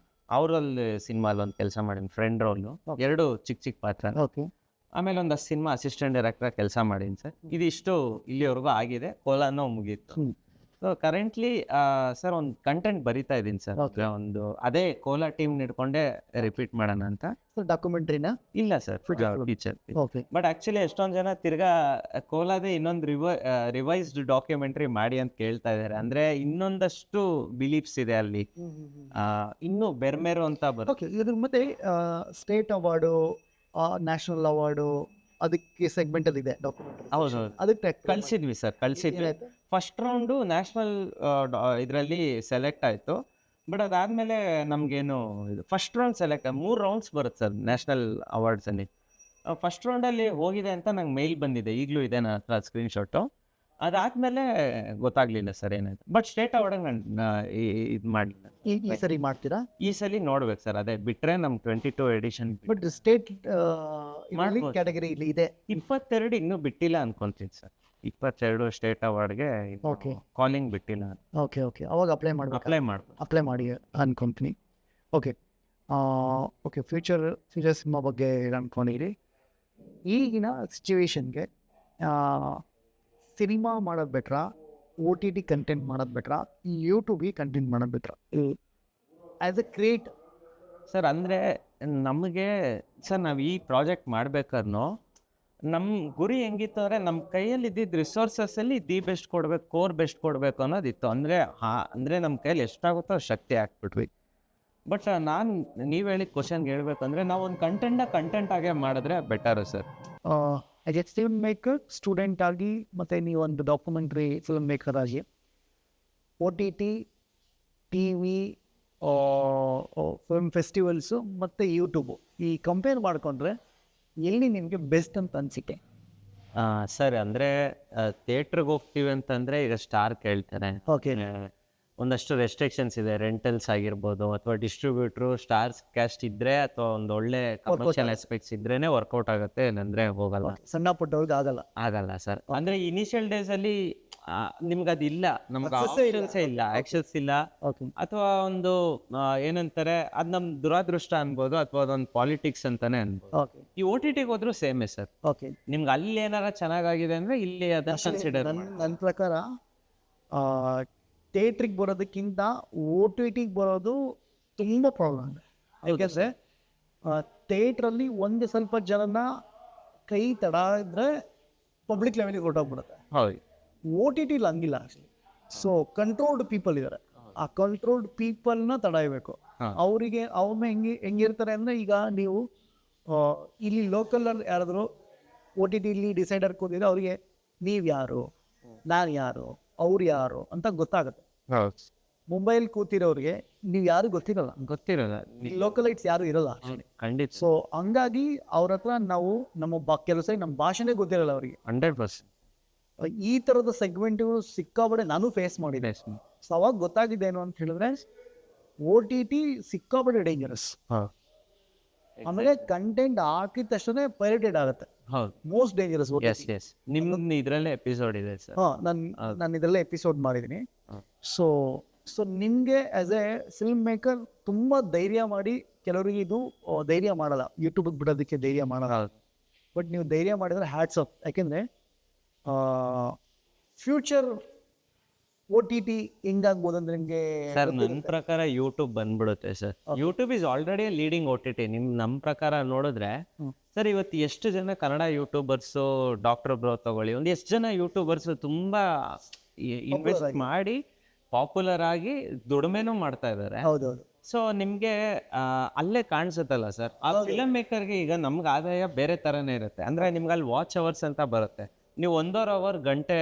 ಅವರಲ್ಲಿ ಸಿನಿಮಾಲ್ಲಿ ಒಂದು ಕೆಲಸ ಮಾಡೀನಿ, ಫ್ರೆಂಡ್ ರೋಲು, 2 ಚಿಕ್ಕ ಚಿಕ್ಕ ಪಾತ್ರ. ಓಕೆ. ಆಮೇಲೆ ಒಂದಷ್ಟು ಸಿನಿಮಾ ಅಸಿಸ್ಟೆಂಟ್ ಡೈರೆಕ್ಟ್ರಾಗಿ ಕೆಲಸ ಮಾಡೀನಿ ಸರ್. ಇದಿಷ್ಟು ಇಲ್ಲಿವರೆಗೂ ಆಗಿದೆ, ಕೋಲಾನೂ ಮುಗೀತು. ಸೊ ಕರೆಂಟ್ಲಿ ಸರ್ ಒಂದು ಕಂಟೆಂಟ್ ಬರಿತಾ ಇದ್ದೀನಿ ಸರ್. ಒಂದು ಅದೇ ಕೋಲಾ ಟೀಮ್ ಹಿಡ್ಕೊಂಡೆ ರಿಪೀಟ್ ಮಾಡೋಣ ಅಂತ. ಡಾಕ್ಯುಮೆಂಟ್ರಿನ? ಇಲ್ಲ sir, feature. Okay. But actually ಎಷ್ಟೊಂದು ಜನ ತಿರ್ಗಾ ಕೋಲಾದೇ ಇನ್ನೊಂದು ರಿವೈಸ್ಡ್ ಡಾಕ್ಯುಮೆಂಟ್ರಿ ಮಾಡಿ ಅಂತ ಕೇಳ್ತಾ ಇದ್ದಾರೆ. ಅಂದರೆ ಇನ್ನೊಂದಷ್ಟು ಬಿಲೀಫ್ಸ್ ಇದೆ ಅಲ್ಲಿ, ಇನ್ನೂ ಬೆರ್ಮೇರು ಅಂತ ಬರುತ್ತೆ. ಓಕೆ. ಇದ್ರ ಮತ್ತೆ ಸ್ಟೇಟ್ ಅವಾರ್ಡು, ನ್ಯಾಷನಲ್ ಅವಾರ್ಡು, ಅದಕ್ಕೆ ಸೆಗ್ಮೆಂಟಲ್ಲಿ ಇದೆ ಡಾಕ್ಯುಮೆಂಟ್ರಿ. ಹೌದು, ಅದಕ್ಕೆ ಕಳಿಸಿದ್ವಿ ಸರ್, ಕಳಿಸಿದ್ವಿ. ಫಸ್ಟ್ ರೌಂಡು ನ್ಯಾಷನಲ್ ಇದರಲ್ಲಿ ಸೆಲೆಕ್ಟ್ ಆಯಿತು. ಬಟ್ ಅದಾದಮೇಲೆ ನಮಗೇನು ಇದು ಫಸ್ಟ್ ರೌಂಡ್ ಸೆಲೆಕ್ಟ್ 3 rounds ಬರುತ್ತೆ ಸರ್ ನ್ಯಾಷನಲ್ ಅವಾರ್ಡ್ಸಲ್ಲಿ. ಫಸ್ಟ್ ರೌಂಡಲ್ಲಿ ಹೋಗಿದೆ ಅಂತ ನಂಗೆ ಮೇಲ್ ಬಂದಿದೆ, ಈಗಲೂ ಇದೆ ನನ್ನ ಹತ್ರ ಸ್ಕ್ರೀನ್ಶಾಟು. ಅದಾದಮೇಲೆ ಗೊತ್ತಾಗಲಿಲ್ಲ ಸರ್ ಏನಾಯ್ತು. ಬಟ್ ಸ್ಟೇಟ್ ಅವಾರ್ಡಿಗೆ ನಾನು ಇದು ಮಾಡಲಿಲ್ಲ. ಈ ಸರಿ ಮಾಡ್ತೀರಾ? ಈ ಸಲ ನೋಡ್ಬೇಕು ಸರ್, ಅದೇ ಬಿಟ್ಟರೆ ನಮ್ಮ 22 ಎಡಿಷನ್. ಬಟ್ ಸ್ಟೇಟ್ ಕ್ಯಾಟಗರಿ ಇಲ್ಲಿ ಇದೆ. 22 ಇನ್ನೂ ಬಿಟ್ಟಿಲ್ಲ ಅನ್ಕೊಂತೀನಿ ಸರ್. 22 ಸ್ಟೇಟ್ ಅವಾರ್ಡ್ಗೆ ಕಾಲಿಂಗ್ ಬಿಟ್ಟಿಲ್ಲ. ಓಕೆ ಓಕೆ, ಅವಾಗ ಅಪ್ಲೈ ಮಾಡಿ ಅಪ್ಲೈ ಮಾಡಿ ಅನ್ಕೊಂತೀನಿ. ಓಕೆ, ಓಕೆ, ಫ್ಯೂಚರ್ ಸಿನಿಮಾ ಬಗ್ಗೆ ಅನ್ಕೊಂಡಿರಿ. ಈಗಿನ ಸಿಚುವೇಶನ್ಗೆ ಸಿನಿಮಾ ಮಾಡೋದು ಬೆಟ್ರಾ, OTT ಕಂಟೆಂಟ್ ಮಾಡೋದು ಬೆಟ್ರಾ, ಯೂಟ್ಯೂಬಿಗೆ ಕಂಟೆಂಟ್ ಮಾಡೋದು ಬೆಟ್ರಾ ಆ್ಯಸ್ ಎ ಕ್ರಿಯೇಟ್? ಸರ್ ಅಂದರೆ ನಮಗೆ ಸರ್ ನಾವು ಈ ಪ್ರಾಜೆಕ್ಟ್ ಮಾಡ್ಬೇಕಾದ್ರೂ ನಮ್ಮ ಗುರಿ ಹೆಂಗಿತ್ತು ಅಂದರೆ ನಮ್ಮ ಕೈಯಲ್ಲಿ ಇದ್ದಿದ್ದು ರಿಸೋರ್ಸಸ್ಸಲ್ಲಿ ಬೆಸ್ಟ್ ಕೊಡಬೇಕು, ಕೋರ್ ಬೆಸ್ಟ್ ಕೊಡಬೇಕು ಅನ್ನೋದಿತ್ತು. ಅಂದರೆ ನಮ್ಮ ಕೈಯಲ್ಲಿ ಎಷ್ಟಾಗುತ್ತೋ ಅಷ್ಟು ಶಕ್ತಿ ಹಾಕ್ಬಿಟ್ವಿ. ಬಟ್ ನಾನು ನೀವು ಹೇಳಿದ ಕ್ವಶನ್ಗೆ ಹೇಳ್ಬೇಕಂದ್ರೆ ನಾವು ಒಂದು ಕಂಟೆಂಟ್ ಆಗೇ ಮಾಡಿದ್ರೆ better sir. As A film maker, student ಆಗಿ, ಮತ್ತು ನೀವೊಂದು ಡಾಕ್ಯುಮೆಂಟ್ರಿ ಫಿಲ್ಮ್ ಮೇಕರ್ ಆಗಿ OTT, TV, ಫಿಲ್ಮ್ ಫೆಸ್ಟಿವಲ್ಸು ಮತ್ತು ಯೂಟ್ಯೂಬು ಈ ಕಂಪೇರ್ ಮಾಡಿಕೊಂಡ್ರೆ ಎಲ್ಲಿ ನಿಮಗೆ ಬೆಸ್ಟ್ ಅಂತ ಅನಿಸಿಕೆ? ಸರ್ ಅಂದರೆ ಥಿಯೇಟ್ರಿಗೆ ಹೋಗ್ತೀವಿ ಅಂತಂದರೆ ಈಗ ಸ್ಟಾರ್ ಕೇಳ್ತಾರೆ. ಓಕೆ. ಒಂದಷ್ಟು ರೆಸ್ಟ್ರಿಕ್ಷನ್ಸ್ ಇದೆ, ರೆಂಟಲ್ಸ್ ಆಗಿರ್ಬೋದು, ಅಥವಾ ಡಿಸ್ಟ್ರಿಬ್ಯೂಟ್ರು ಸ್ಟಾರ್ಸ್ ಕ್ಯಾಸ್ಟ್ ಇದ್ದರೆ ಅಥವಾ ಒಂದು ಒಳ್ಳೆ ಕಮರ್ಷಿಯಲ್ ಆಸ್ಪೆಕ್ಟ್ಸ್ ಇದ್ರೇ ವರ್ಕೌಟ್ ಆಗುತ್ತೆ, ಇಲ್ಲಾಂದರೆ ಹೋಗಲ್ಲ. ಸಣ್ಣ ಪುಟ್ಟವ್ರಿಗೆ ಆಗಲ್ಲ ಸರ್. ಅಂದರೆ ಇನಿಷಿಯಲ್ ಡೇಸಲ್ಲಿ ನಿಮ್ಗೆ ಅದಿಲ್ಲ, ನಮ್ಗೆ ಆಪ್ಷನ್ಸೇ ಇಲ್ಲ, ಆ್ಯಕ್ಷನ್ಸ್ ಇಲ್ಲ, ಅಥವಾ ಒಂದು ಏನಂತಾರೆ ಅದು ನಮ್ಮ ದುರಾದೃಷ್ಟ ಅನ್ಬೋದು, ಅಥವಾ ಅದೊಂದು ಪಾಲಿಟಿಕ್ಸ್ ಅಂತಾನೆ ಅನ್ಬೋದು. ಈ OTTಗೆ ಹೋದ್ರೂ ಸೇಮೇ ಸರ್. ಓಕೆ. ನಿಮ್ಗೆ ಅಲ್ಲಿ ಏನಾರ ಚೆನ್ನಾಗಾಗಿದೆ ಅಂದರೆ ಇಲ್ಲಿ ಅದನ್ನ ಕನ್ಸಿಡರ್. ನನ್ನ ಪ್ರಕಾರ ಥಿಯೇಟ್ರಿಗೆ ಬರೋದಕ್ಕಿಂತ OTTಗೆ ಬರೋದು ತುಂಬ ಪ್ರಾಬ್ಲಮ್. ಯಾಕೆಂದರೆ ಥಿಯೇಟ್ರಲ್ಲಿ ಒಂದು ಸ್ವಲ್ಪ ಜನನ ಕೈ ತಡ ಇದ್ದರೆ ಪಬ್ಲಿಕ್ ಲೆವೆಲಿಗೆ ಹೊರಟೋಗ್ಬಿಡುತ್ತೆ. ಹೌದು. OTTಲಿ ಹಂಗಿಲ್ಲ ಆ್ಯಕ್ಚುಲಿ. ಸೊ ಕಂಟ್ರೋಲ್ಡ್ ಪೀಪಲ್ ಇದ್ದಾರೆ, ಆ ಕಂಟ್ರೋಲ್ಡ್ ಪೀಪಲ್ನ ತಡೆಯಬೇಕು. ಅವರಿಗೆ ಅವ್ರನ್ನ ಹೆಂಗಿರ್ತಾರೆ ಅಂದರೆ, ಈಗ ನೀವು ಇಲ್ಲಿ ಲೋಕಲಲ್ಲಿ ಯಾರಾದರೂ OTTಲಿ ಡಿಸೈಡರ್ ಕೂತಿದ್ರೆ ಅವರಿಗೆ ನೀವು ಯಾರು, ನಾನು ಯಾರು, ಅವ್ರು ಯಾರು ಅಂತ ಗೊತ್ತಾಗುತ್ತೆ. ಮುಂಬೈಲಿ ಕೂತಿರೋರಿಗೆ ನೀವು ಯಾರು ಗೊತ್ತಿರಲ್ಲ, ಲೋಕಲೈಟ್ಸ್ ಯಾರು ಇರಲ್ಲ ಖಂಡಿತ. ಸೊ ಹಂಗಾಗಿ ಅವ್ರ ಹತ್ರ ನಾವು ನಮ್ಮ ಕೆಲಸ ನಮ್ಮ ಭಾಷೆನೇ ಗೊತ್ತಿರಲ್ಲ ಅವರಿಗೆ. 100%. ಈ ಥರದ ಸೆಗ್ಮೆಂಟ್ಗಳು ಸಿಕ್ಕಾಬಡೆ ನಾನು ಫೇಸ್ ಮಾಡಿದೆ. ಸೊ ಅವಾಗ ಗೊತ್ತಾಗಿದ್ದೇನು ಅಂತ ಹೇಳಿದ್ರೆ OTT ಸಿಕ್ಕಾಬಡೆ ಡೇಂಜರಸ್. ಆಮೇಲೆ ಕಂಟೆಂಟ್ ಹಾಕಿದ ತಕ್ಷಣ ಪೈರೇಟೆಡ್ ಆಗುತ್ತೆ. ಹೌದು, ಮೋಸ್ಟ್ ಡೇಂಜರಸ್. ನಿಮ್ಮ ಇದರಲ್ಲೇ ಎಪಿಸೋಡ್ ಇದೆ ಸರ್. ನಾನು ಇದರಲ್ಲೇ ಎಪಿಸೋಡ್ ಮಾಡಿದ್ದೀನಿ. ಸೊ ನಿಮಗೆ ಆ್ಯಸ್ ಎ ಫಿಲ್ಮ್ ಮೇಕರ್ ತುಂಬ ಧೈರ್ಯ ಮಾಡಿ, ಕೆಲವರಿಗೆ ಇದು ಧೈರ್ಯ ಮಾಡಲ್ಲ, ಯೂಟ್ಯೂಬಿಗೆ ಬಿಡೋದಕ್ಕೆ ಧೈರ್ಯ ಮಾಡಲ್ಲ. ಬಟ್ ನೀವು ಧೈರ್ಯ ಮಾಡಿದರೆ ಹ್ಯಾಟ್ಸ್ ಆಫ್. ಯಾಕೆಂದರೆ ಫ್ಯೂಚರ್ OTT ಹೆಂಗಾಗ್ಬೋದು ಅಂದರೆ ನಿಮಗೆ ಸರ್ ನನ್ನ ಪ್ರಕಾರ ಯೂಟ್ಯೂಬ್ ಬಂದ್ಬಿಡುತ್ತೆ sir. YouTube is already leading OTT. ನಮ್ಮ ಪ್ರಕಾರ ನೋಡಿದ್ರೆ ಸರ್ ಇವತ್ತು ಎಷ್ಟು ಜನ ಕನ್ನಡ ಯೂಟ್ಯೂಬರ್ಸು, ಡಾಕ್ಟರ್ ಬ್ರೋ ತಗೊಳ್ಳಿ, ಒಂದು ಎಷ್ಟು ಜನ ಯೂಟ್ಯೂಬರ್ಸು ತುಂಬ ಇನ್ವೆಸ್ಟ್ ಮಾಡಿ ಪಾಪ್ಯುಲರ್ ಆಗಿ ದುಡಿಮೆನೂ ಮಾಡ್ತಾ ಇದ್ದಾರೆ. ಹೌದೌದು. ಸೊ ನಿಮಗೆ ಅಲ್ಲೇ ಕಾಣಿಸುತ್ತಲ್ಲ ಸರ್, ಆ ಫಿಲಮ್ ಮೇಕರ್ಗೆ ಈಗ ನಮ್ಗೆ ಆದಾಯ ಬೇರೆ ಥರನೇ ಇರುತ್ತೆ. ಅಂದರೆ ನಿಮ್ಗೆ ಅಲ್ಲಿ ವಾಚ್ ಅವರ್ಸ್ ಅಂತ ಬರುತ್ತೆ. ನೀವು 1.5 ಅವರ್ ಗಂಟೆ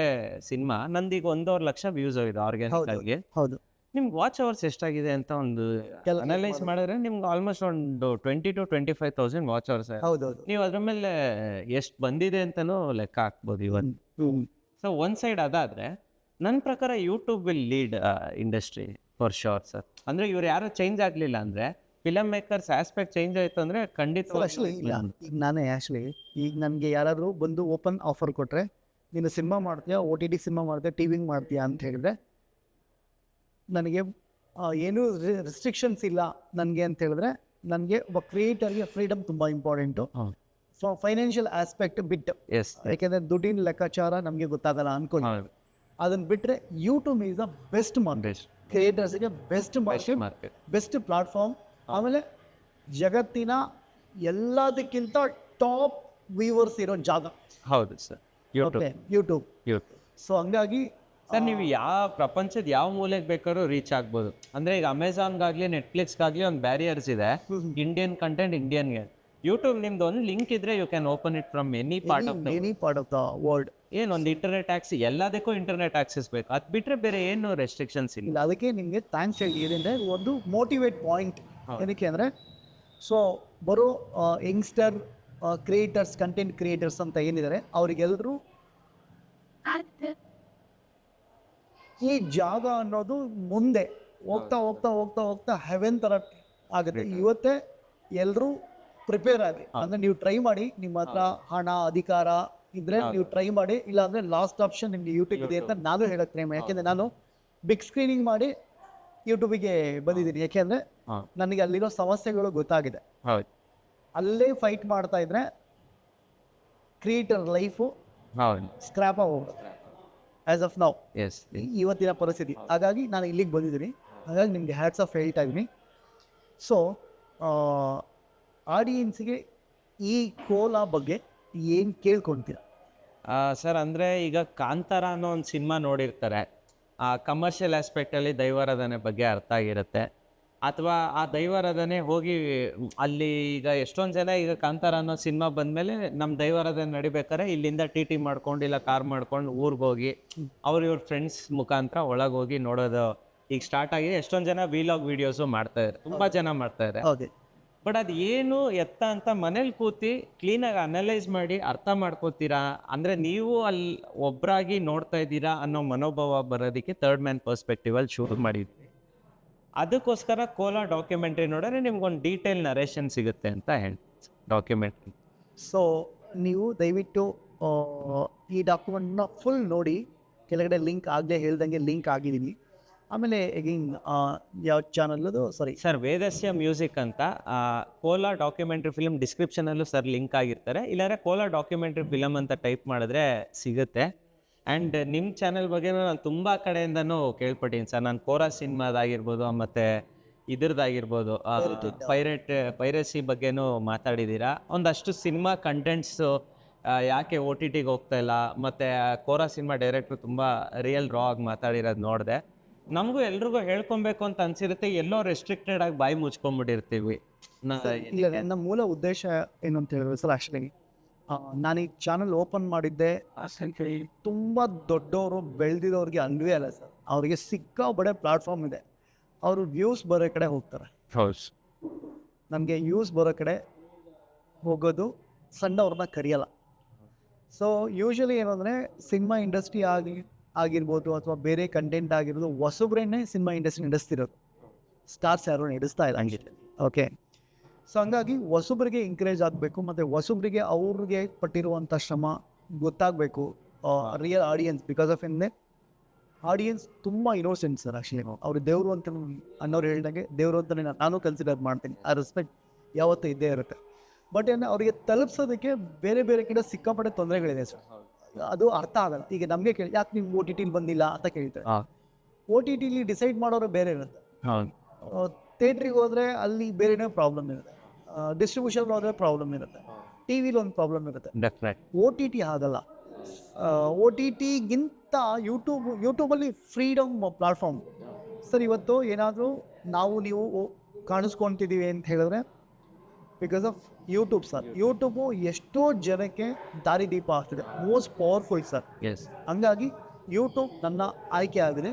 ಸಿನಿಮಾ, ನಂದೀಗ 1.5 ಲಕ್ಷ ವ್ಯೂಸ್ ಹೋಗಿದೆ ಆರ್ಗ್ಯಾನಿಕ್ ಆಗಿ. ಹೌದು. ನಿಮ್ಗೆ ವಾಚ್ ಅವರ್ಸ್ ಎಷ್ಟಾಗಿದೆ ಅಂತ ಒಂದು ಅನಲೈಸ್ ಮಾಡಿದ್ರೆ ನಿಮ್ಗೆ ಆಲ್ಮೋಸ್ಟ್ ಒಂದು 20,000 to 25,000 ವಾಚ್ ಅವರ್ಸ್. ಹೌದೌದು. ನೀವು ಅದ್ರ ಮೇಲೆ ಎಷ್ಟು ಬಂದಿದೆ ಅಂತಲೂ ಲೆಕ್ಕ ಹಾಕ್ಬೋದು ಇವತ್ತು. ಸೊ ಒಂದು ಸೈಡ್ ಅದಾದರೆ ನನ್ನ ಪ್ರಕಾರ YouTube will lead industry for sure sir. ಅಂದರೆ ಇವ್ರು ಯಾರು ಚೇಂಜ್ ಆಗಲಿಲ್ಲ ಅಂದರೆ, ಫಿಲಮ್ ಮೇಕರ್ಸ್ ಆಸ್ಪೆಕ್ಟ್ ಚೇಂಜ್ ಆಯಿತು ಅಂದರೆ ಖಂಡಿತ. ಈಗ ನಾನೇ ಈಗ ನನಗೆ ಯಾರಾದರೂ ಬಂದು ಓಪನ್ ಆಫರ್ ಕೊಟ್ಟರೆ, ನೀನು ಸಿನಿಮಾ ಮಾಡ್ತೀಯಾ, OTT ಸಿನಿಮಾ ಮಾಡ್ತೀಯಾ, ಟಿವಿಂಗ್ ಮಾಡ್ತೀಯಾ ಅಂತ ಹೇಳಿದ್ರೆ, ನನಗೆ ಏನೂ ರೆಸ್ಟ್ರಿಕ್ಷನ್ಸ್ ಇಲ್ಲ ನನಗೆ ಅಂತ ಹೇಳಿದ್ರೆ, ನನಗೆ ಒಬ್ಬ ಕ್ರಿಯೇಟರ್ಗೆ ಫ್ರೀಡಮ್ ತುಂಬ ಇಂಪಾರ್ಟೆಂಟು. ಸೊ ಫೈನಾನ್ಷಿಯಲ್ ಆಸ್ಪೆಕ್ಟ್ ಬಿಟ್ಟು, ಯಾಕೆಂದರೆ ದುಡ್ಡಿನ ಲೆಕ್ಕಾಚಾರ ನಮಗೆ ಗೊತ್ತಾಗಲ್ಲ ಅನ್ಕೊಂಡು, ಅದನ್ನು ಬಿಟ್ಟರೆ YouTube is the best market, ಕ್ರಿಯೇಟರ್ಸ್ಗೆ ಬೆಸ್ಟ್ ಮಾರ್ಕೆಟ್, ಬೆಸ್ಟ್ ಪ್ಲಾಟ್ಫಾರ್ಮ್. ಆಮೇಲೆ ಜಗತ್ತಿನ ಎಲ್ಲದಕ್ಕಿಂತ ಟಾಪ್ ವ್ಯೂವರ್ಸ್ ಇರೋ ಜಾಗ. ಹೌದು ಸರ್, ಯೂಟ್ಯೂಬ್. ಸೊ ಹಂಗಾಗಿ ಸರ್ ನೀವು ಯಾವ ಪ್ರಪಂಚದ ಯಾವ ಮೂಲೆಗೆ ಬೇಕಾದ್ರೂ ರೀಚ್ ಆಗ್ಬೋದು. ಅಂದರೆ ಈಗ ಅಮೆಝಾನ್ಗಾಗಲಿ ನೆಟ್ಫ್ಲಿಕ್ಸ್ಗಾಗಲಿ ಒಂದು ಬ್ಯಾರಿಯರ್ಸ್ ಇದೆ. Indian content ಇಂಡಿಯನ್ಗೆ. ಯೂಟ್ಯೂಬ್ ನಿಮ್ದು ಒಂದು ಲಿಂಕ್ ಇದ್ರೆ you can open it from any part of the world. ಏನೊಂದು ಇಂಟರ್ನೆಟ್ ಆಕ್ಸೆಸ್, ಎಲ್ಲದಕ್ಕೂ ಇಂಟರ್ನೆಟ್ ಆಕ್ಸೆಸ್ ಬೇಕು, ಅದು ಬಿಟ್ಟರೆ ಬೇರೆ ಏನು ರೆಸ್ಟ್ರಿಕ್ಷನ್ಸ್ ಇಲ್ಲ. ಅದಕ್ಕೆ ನಿಮಗೆ ಥ್ಯಾಂಕ್ಸ್ ಹೇಳಿದ್ರೆ ಒಂದು ಮೋಟಿವೇಟ್ ಪಾಯಿಂಟ್ ಏನಕ್ಕೆ ಅಂದರೆ, ಸೊ ಬರೋ ಯಂಗ್ಸ್ಟರ್ ಕ್ರಿಯೇಟರ್ಸ್, ಕಂಟೆಂಟ್ ಕ್ರಿಯೇಟರ್ಸ್ ಅಂತ ಏನಿದ್ದಾರೆ, ಅವರಿಗೆಲ್ಲರೂ ಈ ಜಾಗ ಅನ್ನೋದು ಮುಂದೆ ಹೋಗ್ತಾ ಹೋಗ್ತಾ ಹೋಗ್ತಾ ಹೋಗ್ತಾ ಹೆವೆನ್ ಥರ ಆಗುತ್ತೆ. ಇವತ್ತೇ ಎಲ್ಲರೂ ಪ್ರಿಪೇರ್ ಆಗಿ, ಅಂದರೆ ನೀವು ಟ್ರೈ ಮಾಡಿ, ನಿಮ್ಮ ಹತ್ರ ಹಣ ಅಧಿಕಾರ ಇದ್ರೆ ನೀವು ಟ್ರೈ ಮಾಡಿ, ಇಲ್ಲಾಂದರೆ ಲಾಸ್ಟ್ ಆಪ್ಷನ್ ನಿಮಗೆ ಯೂಟ್ಯೂಬ್ ಇದೆ ಅಂತ ನಾನು ಹೇಳಕ್ಕೆ ಟ್ರೈ ಮಾಡಿ. ಯಾಕೆಂದರೆ ನಾನು ಬಿಗ್ ಸ್ಕ್ರೀನಿಂಗ್ ಮಾಡಿ ಯೂಟ್ಯೂಬಿಗೆ ಬಂದಿದ್ದೀನಿ. ಯಾಕೆಂದರೆ ನನಗೆ ಅಲ್ಲಿರೋ ಸಮಸ್ಯೆಗಳು ಗೊತ್ತಾಗಿದೆ. ಹೌದು ಅಲ್ಲೇ ಫೈಟ್ ಮಾಡ್ತಾ ಇದ್ರೆ ಕ್ರಿಯೇಟರ್ ಲೈಫು ಹೌದು ಸ್ಕ್ರ್ಯಾಪ್ ಆಗೋಗ್ಬಿಡುತ್ತೆ ಆ್ಯಸ್ ಆಫ್ ನಾವು ಎಸ್ ಇವತ್ತಿನ ಪರಿಸ್ಥಿತಿ. ಹಾಗಾಗಿ ನಾನು ಇಲ್ಲಿಗೆ ಬಂದಿದ್ದೀನಿ. ಹಾಗಾಗಿ ನಿಮಗೆ ಹ್ಯಾಟ್ಸ್ ಆಫ್ ಹೇಳ್ತಾ ಇದ್ದೀನಿ. ಸೊ ಆಡಿಯನ್ಸ್ಗೆ ಈ ಕೋಲಾ ಬಗ್ಗೆ ಏನು ಕೇಳ್ಕೊಳ್ತೀರ? ಸರ್ ಅಂದರೆ ಈಗ ಕಾಂತಾರ ಅನ್ನೋ ಒಂದು ಸಿನಿಮಾ ನೋಡಿರ್ತಾರೆ, ಆ ಕಮರ್ಷಿಯಲ್ ಆಸ್ಪೆಕ್ಟಲ್ಲಿ ದೈವಾರಾಧನೆ ಬಗ್ಗೆ ಅರ್ಥ ಆಗಿರುತ್ತೆ. ಅಥವಾ ಆ ದೈವಾರಾಧನೆ ಹೋಗಿ ಅಲ್ಲಿ ಈಗ ಎಷ್ಟೊಂದು ಜನ ಈಗ ಕಾಂತಾರ ಅನ್ನೋ ಸಿನಿಮಾ ಬಂದಮೇಲೆ ನಮ್ಮ ದೈವಾರಾಧನೆ ನಡಿಬೇಕಾದ್ರೆ ಇಲ್ಲಿಂದ ಟಿ ಟಿ ಮಾಡ್ಕೊಂಡು ಇಲ್ಲ ಕಾರ್ ಮಾಡ್ಕೊಂಡು ಊರಿಗೆ ಹೋಗಿ ಇವ್ರ ಫ್ರೆಂಡ್ಸ್ ಮುಖಾಂತರ ಒಳಗೆ ಹೋಗಿ ನೋಡೋದು ಈಗ ಸ್ಟಾರ್ಟ್ ಆಗಿದೆ. ಎಷ್ಟೊಂದು ಜನ ವಿಲಾಗ್ ವೀಡಿಯೋಸು ಮಾಡ್ತಾಯಿದ್ದಾರೆ, ತುಂಬ ಜನ ಮಾಡ್ತಾಯಿದ್ದಾರೆ. ಹೌದು. ಬಟ್ ಅದು ಏನು ಎತ್ತ ಅಂತ ಮನೇಲಿ ಕೂತಿ ಕ್ಲೀನಾಗಿ ಅನಲೈಸ್ ಮಾಡಿ ಅರ್ಥ ಮಾಡ್ಕೋತೀರಾ ಅಂದರೆ ನೀವು ಅಲ್ಲಿ ಒಬ್ಬರಾಗಿ ನೋಡ್ತಾ ಇದ್ದೀರಾ ಅನ್ನೋ ಮನೋಭಾವ ಬರೋದಕ್ಕೆ ಥರ್ಡ್ ಮ್ಯಾನ್ ಪರ್ಸ್ಪೆಕ್ಟಿವಲ್ಲಿ ಶುರು ಮಾಡಿದ್ವಿ. ಅದಕ್ಕೋಸ್ಕರ ಕೋಲಾ ಡಾಕ್ಯುಮೆಂಟ್ರಿ ನೋಡಿದ್ರೆ ನಿಮ್ಗೊಂದು ಡೀಟೇಲ್ ನರೇಷನ್ ಸಿಗುತ್ತೆ ಅಂತ ಹೇಳಿ ಡಾಕ್ಯುಮೆಂಟ್ರಿ. ಸೊ ನೀವು ದಯವಿಟ್ಟು ಈ ಡಾಕ್ಯುಮೆಂಟ್ನ ಫುಲ್ ನೋಡಿ. ಕೆಳಗಡೆ ಲಿಂಕ್ ಆಗಲೇ ಹೇಳ್ದಂಗೆ ಲಿಂಕ್ ಆಗಿದ್ದೀನಿ. ಆಮೇಲೆ ಎಗೈನ್ ಯಾವ ಚಾನಲ್ಲದು ಸರ್ ವೇದಸ್ಯ ಮ್ಯೂಸಿಕ್ ಅಂತ ಕೋಲಾ ಡಾಕ್ಯುಮೆಂಟ್ರಿ ಫಿಲ್ಮ್ ಡಿಸ್ಕ್ರಿಪ್ಷನಲ್ಲೂ ಸರ್ ಲಿಂಕ್ ಆಗಿರ್ತಾರೆ. ಇಲ್ಲಾಂದರೆ ಕೋಲಾ ಡಾಕ್ಯುಮೆಂಟ್ರಿ ಫಿಲಮ್ ಅಂತ ಟೈಪ್ ಮಾಡಿದ್ರೆ ಸಿಗುತ್ತೆ. ಆ್ಯಂಡ್ ನಿಮ್ಮ ಚಾನಲ್ ಬಗ್ಗೆ ನಾನು ತುಂಬ ಕಡೆಯಿಂದನೂ ಕೇಳ್ಪಟ್ಟಿದ್ದೀನಿ ಸರ್. ನಾನು ಕೋರಾ ಸಿನಿಮಾದಾಗಿರ್ಬೋದು ಮತ್ತು ಇದ್ರದ್ದಾಗಿರ್ಬೋದು ಪೈರಸಿ ಬಗ್ಗೆನೂ ಮಾತಾಡಿದ್ದೀರಾ. ಒಂದಷ್ಟು ಸಿನಿಮಾ ಕಂಟೆಂಟ್ಸು ಯಾಕೆ OTT ಗೆ ಹೋಗ್ತಾ ಇಲ್ಲ, ಮತ್ತು ಕೋರಾ ಸಿನಿಮಾ ಡೈರೆಕ್ಟ್ರು ತುಂಬ ರಿಯಲ್ ರಾ ಆಗಿ ಮಾತಾಡಿರೋದು ನೋಡಿದೆ. ನಮಗೂ ಎಲ್ರಿಗೂ ಹೇಳ್ಕೊಬೇಕು ಅಂತ ಅನ್ಸಿರುತ್ತೆ, ಎಲ್ಲೋ ರೆಸ್ಟ್ರಿಕ್ಟೆಡ್ ಆಗಿ ಬಾಯಿ ಮುಚ್ಕೊಂಡ್ಬಿಟ್ಟಿರ್ತೀವಿ. ಇಲ್ಲ, ನನ್ನ ಮೂಲ ಉದ್ದೇಶ ಏನು ಅಂತ ಹೇಳಿದ್ರೆ ಸರ್, ಆ್ಯಕ್ಚುಲಿ ನಾನು ಈ ಚಾನಲ್ ಓಪನ್ ಮಾಡಿದ್ದೆ ತುಂಬ ದೊಡ್ಡವರು ಬೆಳೆದಿರೋರಿಗೆ ಅಲ್ವೇ ಅಲ್ಲ ಸರ್. ಅವರಿಗೆ ಸಿಕ್ಕಾಬಡೆ ಪ್ಲಾಟ್ಫಾರ್ಮ್ ಇದೆ. ಅವರು ವ್ಯೂಸ್ ಬರೋ ಕಡೆ ಹೋಗ್ತಾರೆ. ನನಗೆ ವ್ಯೂಸ್ ಬರೋ ಕಡೆ ಹೋಗೋದು ಸಣ್ಣವ್ರನ್ನ ಕರೆಯಲ್ಲ. ಸೊ ಯೂಶ್ವಲಿ ಏನಂದರೆ ಸಿನಿಮಾ ಇಂಡಸ್ಟ್ರಿ ಆಗಿರ್ಬೋದು ಅಥವಾ ಬೇರೆ ಕಂಟೆಂಟ್ ಆಗಿರ್ಬೋದು, ಹೊಸಬ್ರೇನೆ ಸಿನಿಮಾ ಇಂಡಸ್ಟ್ರಿ ನಡೆಸ್ತಿರೋದು. ಸ್ಟಾರ್ಸ್ ಯಾರು ನಡೆಸ್ತಾ ಇಲ್ಲ ಹಂಗೆ. ಓಕೆ, ಸೊ ಹಂಗಾಗಿ ಹೊಸಬ್ರಿಗೆ ಎಂಕರೇಜ್ ಆಗಬೇಕು ಮತ್ತು ಹೊಸಬ್ರಿಗೆ ಅವ್ರಿಗೆ ಪಟ್ಟಿರುವಂಥ ಶ್ರಮ ಗೊತ್ತಾಗಬೇಕು. ರಿಯಲ್ ಆಡಿಯನ್ಸ್, ಬಿಕಾಸ್ ಆಫ್ ಎಂದರೆ ಆಡಿಯನ್ಸ್ ತುಂಬ ಇನೋಸೆಂಟ್ ಸರ್. ಆ್ಯಕ್ಚುಲಿ ಅವರು ದೇವರು ಅಂತ ಅನ್ನೋರು ಹೇಳಿದಂಗೆ ದೇವರು ಅಂತಲೇ ನಾನು ಕನ್ಸಿಡರ್ ಮಾಡ್ತೀನಿ. ಆ ರೆಸ್ಪೆಕ್ಟ್ ಯಾವತ್ತೂ ಇದ್ದೇ ಇರುತ್ತೆ. ಬಟ್ ಏನು ಅವರಿಗೆ ತಲುಪಿಸೋದಕ್ಕೆ ಬೇರೆ ಬೇರೆ ಕಡೆ ಸಿಕ್ಕಾಪಟ್ಟೆ ತೊಂದರೆಗಳಿದೆ ಸರ್. ಅದು ಅರ್ಥ ಆಗಲ್ಲ. ಈಗ ನಮಗೆ ಕೇಳಿ ಯಾಕೆ ನೀವು OTT ಬಂದಿಲ್ಲ ಅಂತ ಕೇಳ್ತಾರೆ. OTT ಡಿಸೈಡ್ ಮಾಡೋರು ಬೇರೆ ಇರುತ್ತೆ. ಥಿಯೇಟ್ರಿಗೆ ಹೋದರೆ ಅಲ್ಲಿ ಬೇರೆನೇ ಪ್ರಾಬ್ಲಮ್ ಇರುತ್ತೆ. ಡಿಸ್ಟ್ರಿಬ್ಯೂಷನ್ ಹೋದರೆ ಪ್ರಾಬ್ಲಮ್ ಇರುತ್ತೆ. TV ಒಂದು ಪ್ರಾಬ್ಲಮ್ ಇರುತ್ತೆ. OTT ಆಗಲ್ಲ. OTTಗಿಂತ ಯೂಟ್ಯೂಬಲ್ಲಿ ಫ್ರೀಡಮ್ ಪ್ಲಾಟ್ಫಾರ್ಮ್ ಸರ್. ಇವತ್ತು ಏನಾದರೂ ನೀವು ಕಾಣಿಸ್ಕೊತಿದ್ದೀವಿ ಅಂತ ಹೇಳಿದ್ರೆ because of YouTube sir. YouTube ಎಷ್ಟೋ ಜನಕ್ಕೆ ದಾರಿದೀಪ ಆಗ್ತಿದೆ. Most powerful sir. ಹಂಗಾಗಿ ಯೂಟ್ಯೂಬ್ ನನ್ನ ಆಯ್ಕೆ ಆಗಿದೆ.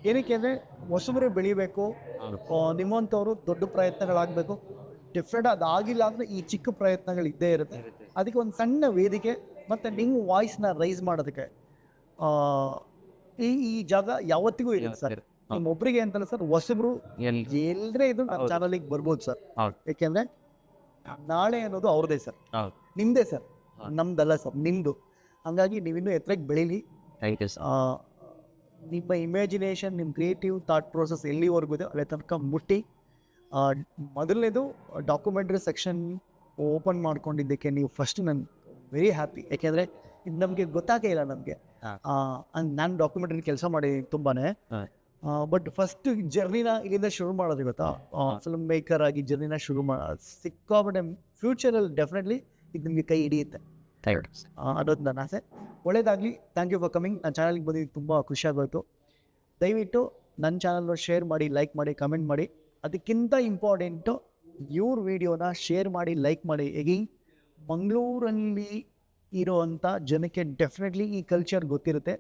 ಏನಕ್ಕೆ ಅಂದರೆ ಹೊಸಬರೇ ಬೆಳಿಬೇಕು, ನಿಮ್ಮಂಥವ್ರು ದೊಡ್ಡ ಪ್ರಯತ್ನಗಳಾಗಬೇಕು. ಡಿಫ್ರೆಂಟ್ ಅದಾಗಿಲ್ಲ ಅಂದರೆ ಈ ಚಿಕ್ಕ ಪ್ರಯತ್ನಗಳು ಇದ್ದೇ ಇರುತ್ತೆ. ಅದಕ್ಕೆ ಒಂದು ಸಣ್ಣ ವೇದಿಕೆ ಮತ್ತು ನಿಮ್ಮ ವಾಯ್ಸ್ನ ರೈಸ್ ಮಾಡೋದಕ್ಕೆ ಈ ಜಾಗ ಯಾವತ್ತಿಗೂ ಇರುತ್ತೆ ಸರ್. ನಿಮ್ಮೊಬ್ಬರಿಗೆ ಅಂತಲ್ಲ ಸರ್, ಹೊಸಬ್ರು ಎಲ್ಲರೇ ಇದು ನಮ್ಮ ಚಾನಲಿಗೆ ಬರ್ಬೋದು ಸರ್. ಏಕೆಂದರೆ ನಾಳೆ ಅನ್ನೋದು ಅವ್ರದ್ದೇ ಸರ್, ನಿಮ್ಮದೇ ಸರ್, ನಮ್ದಲ್ಲ ಸರ್, ನಿಮ್ಮದು. ಹಾಗಾಗಿ ನೀವಿನ್ನೂ ಎತ್ತರಕ್ಕೆ ಬೆಳೀಲಿ. ನಿಮ್ಮ ಇಮ್ಯಾಜಿನೇಷನ್, ನಿಮ್ಮ ಕ್ರಿಯೇಟಿವ್ ಥಾಟ್ ಪ್ರೋಸೆಸ್ ಎಲ್ಲಿವರೆಗೂ ಇದೆ ಅಲ್ಲೇ ತನಕ ಮುಟ್ಟಿ. ಮೊದಲನೇದು ಡಾಕ್ಯುಮೆಂಟ್ರಿ ಸೆಕ್ಷನ್ ಓಪನ್ ಮಾಡ್ಕೊಂಡಿದ್ದಕ್ಕೆ ನೀವು ಫಸ್ಟ್ ನಾನು ವೆರಿ ಹ್ಯಾಪಿ. ಯಾಕೆಂದರೆ ಇದು ನಮಗೆ ಗೊತ್ತಾಗೇ ಇಲ್ಲ ನಮಗೆ. ನಾನು ಡಾಕ್ಯುಮೆಂಟ್ರಿ ಕೆಲಸ ಮಾಡಿ ತುಂಬಾ, ಬಟ್ ಫಸ್ಟ್ ಜರ್ನಿನ ಇಲ್ಲಿಂದ ಶುರು ಮಾಡೋದು ಗೊತ್ತಾ. ಫಿಲ್ಮ್ ಮೇಕರ್ ಆಗಿ ಜರ್ನಿನ ಶುರು ಸಿಕ್ಕಾಪಟ್ಟೆ ಫ್ಯೂಚರಲ್ಲಿ ಡೆಫಿನೆಟ್ಲಿ ಇದು ನಿಮಗೆ ಕೈ ಹಿಡಿಯುತ್ತೆ ಅನ್ನೋದು ನನ್ನ ಆಸೆ. ಒಳ್ಳೇದಾಗಲಿ. Thank you for coming. ನನ್ನ ಚಾನಲ್ಗೆ ಬಂದಿದ್ದು ತುಂಬ ಖುಷಿಯಾಗೋಯ್ತು. ದಯವಿಟ್ಟು ನನ್ನ ಚಾನಲ್ನ ಶೇರ್ ಮಾಡಿ, ಲೈಕ್ ಮಾಡಿ, ಕಮೆಂಟ್ ಮಾಡಿ. ಅದಕ್ಕಿಂತ ಇಂಪಾರ್ಟೆಂಟು ಇವ್ರ ವೀಡಿಯೋನ ಶೇರ್ ಮಾಡಿ, ಲೈಕ್ ಮಾಡಿ. ಎಗೈನ್ ಮಂಗಳೂರಲ್ಲಿ ಇರೋವಂಥ ಜನಕ್ಕೆ ಡೆಫಿನೆಟ್ಲಿ ಈ ಕಲ್ಚರ್ ಗೊತ್ತಿರುತ್ತೆ.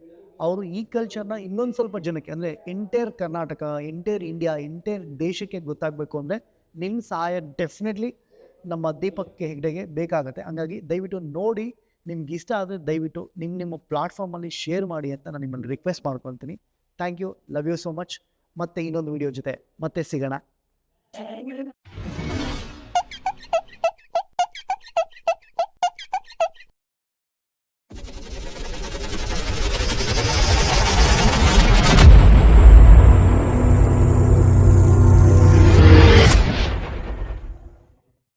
ಅವರು ಈ ಕಲ್ಚರ್ನ ಇನ್ನೊಂದು ಸ್ವಲ್ಪ ಜನಕ್ಕೆ, ಅಂದರೆ entire Karnataka, entire India, entire ದೇಶಕ್ಕೆ ಗೊತ್ತಾಗಬೇಕು ಅಂದರೆ ನಿಮ್ಮ ಸಹಾಯ ಡೆಫಿನೆಟ್ಲಿ ನಮ್ಮ ದೀಪಕ್ ಹೆಗ್ಡೆಗೆ ಬೇಕಾಗುತ್ತೆ. ಹಂಗಾಗಿ ದಯವಿಟ್ಟು ನೋಡಿ, ನಿಮ್ಗೆ ಇಷ್ಟ ಆದರೆ ದಯವಿಟ್ಟು ನಿಮ್ಮ ಪ್ಲಾಟ್ಫಾರ್ಮಲ್ಲಿ ಶೇರ್ ಮಾಡಿ ಅಂತ ನಾನು ನಿಮ್ಮಲ್ಲಿ ರಿಕ್ವೆಸ್ಟ್ ಮಾಡ್ಕೊಳ್ತೀನಿ. Thank you, love you so much. ಮತ್ತೆ ಇನ್ನೊಂದು ವೀಡಿಯೋ ಜೊತೆ ಮತ್ತೆ ಸಿಗೋಣ.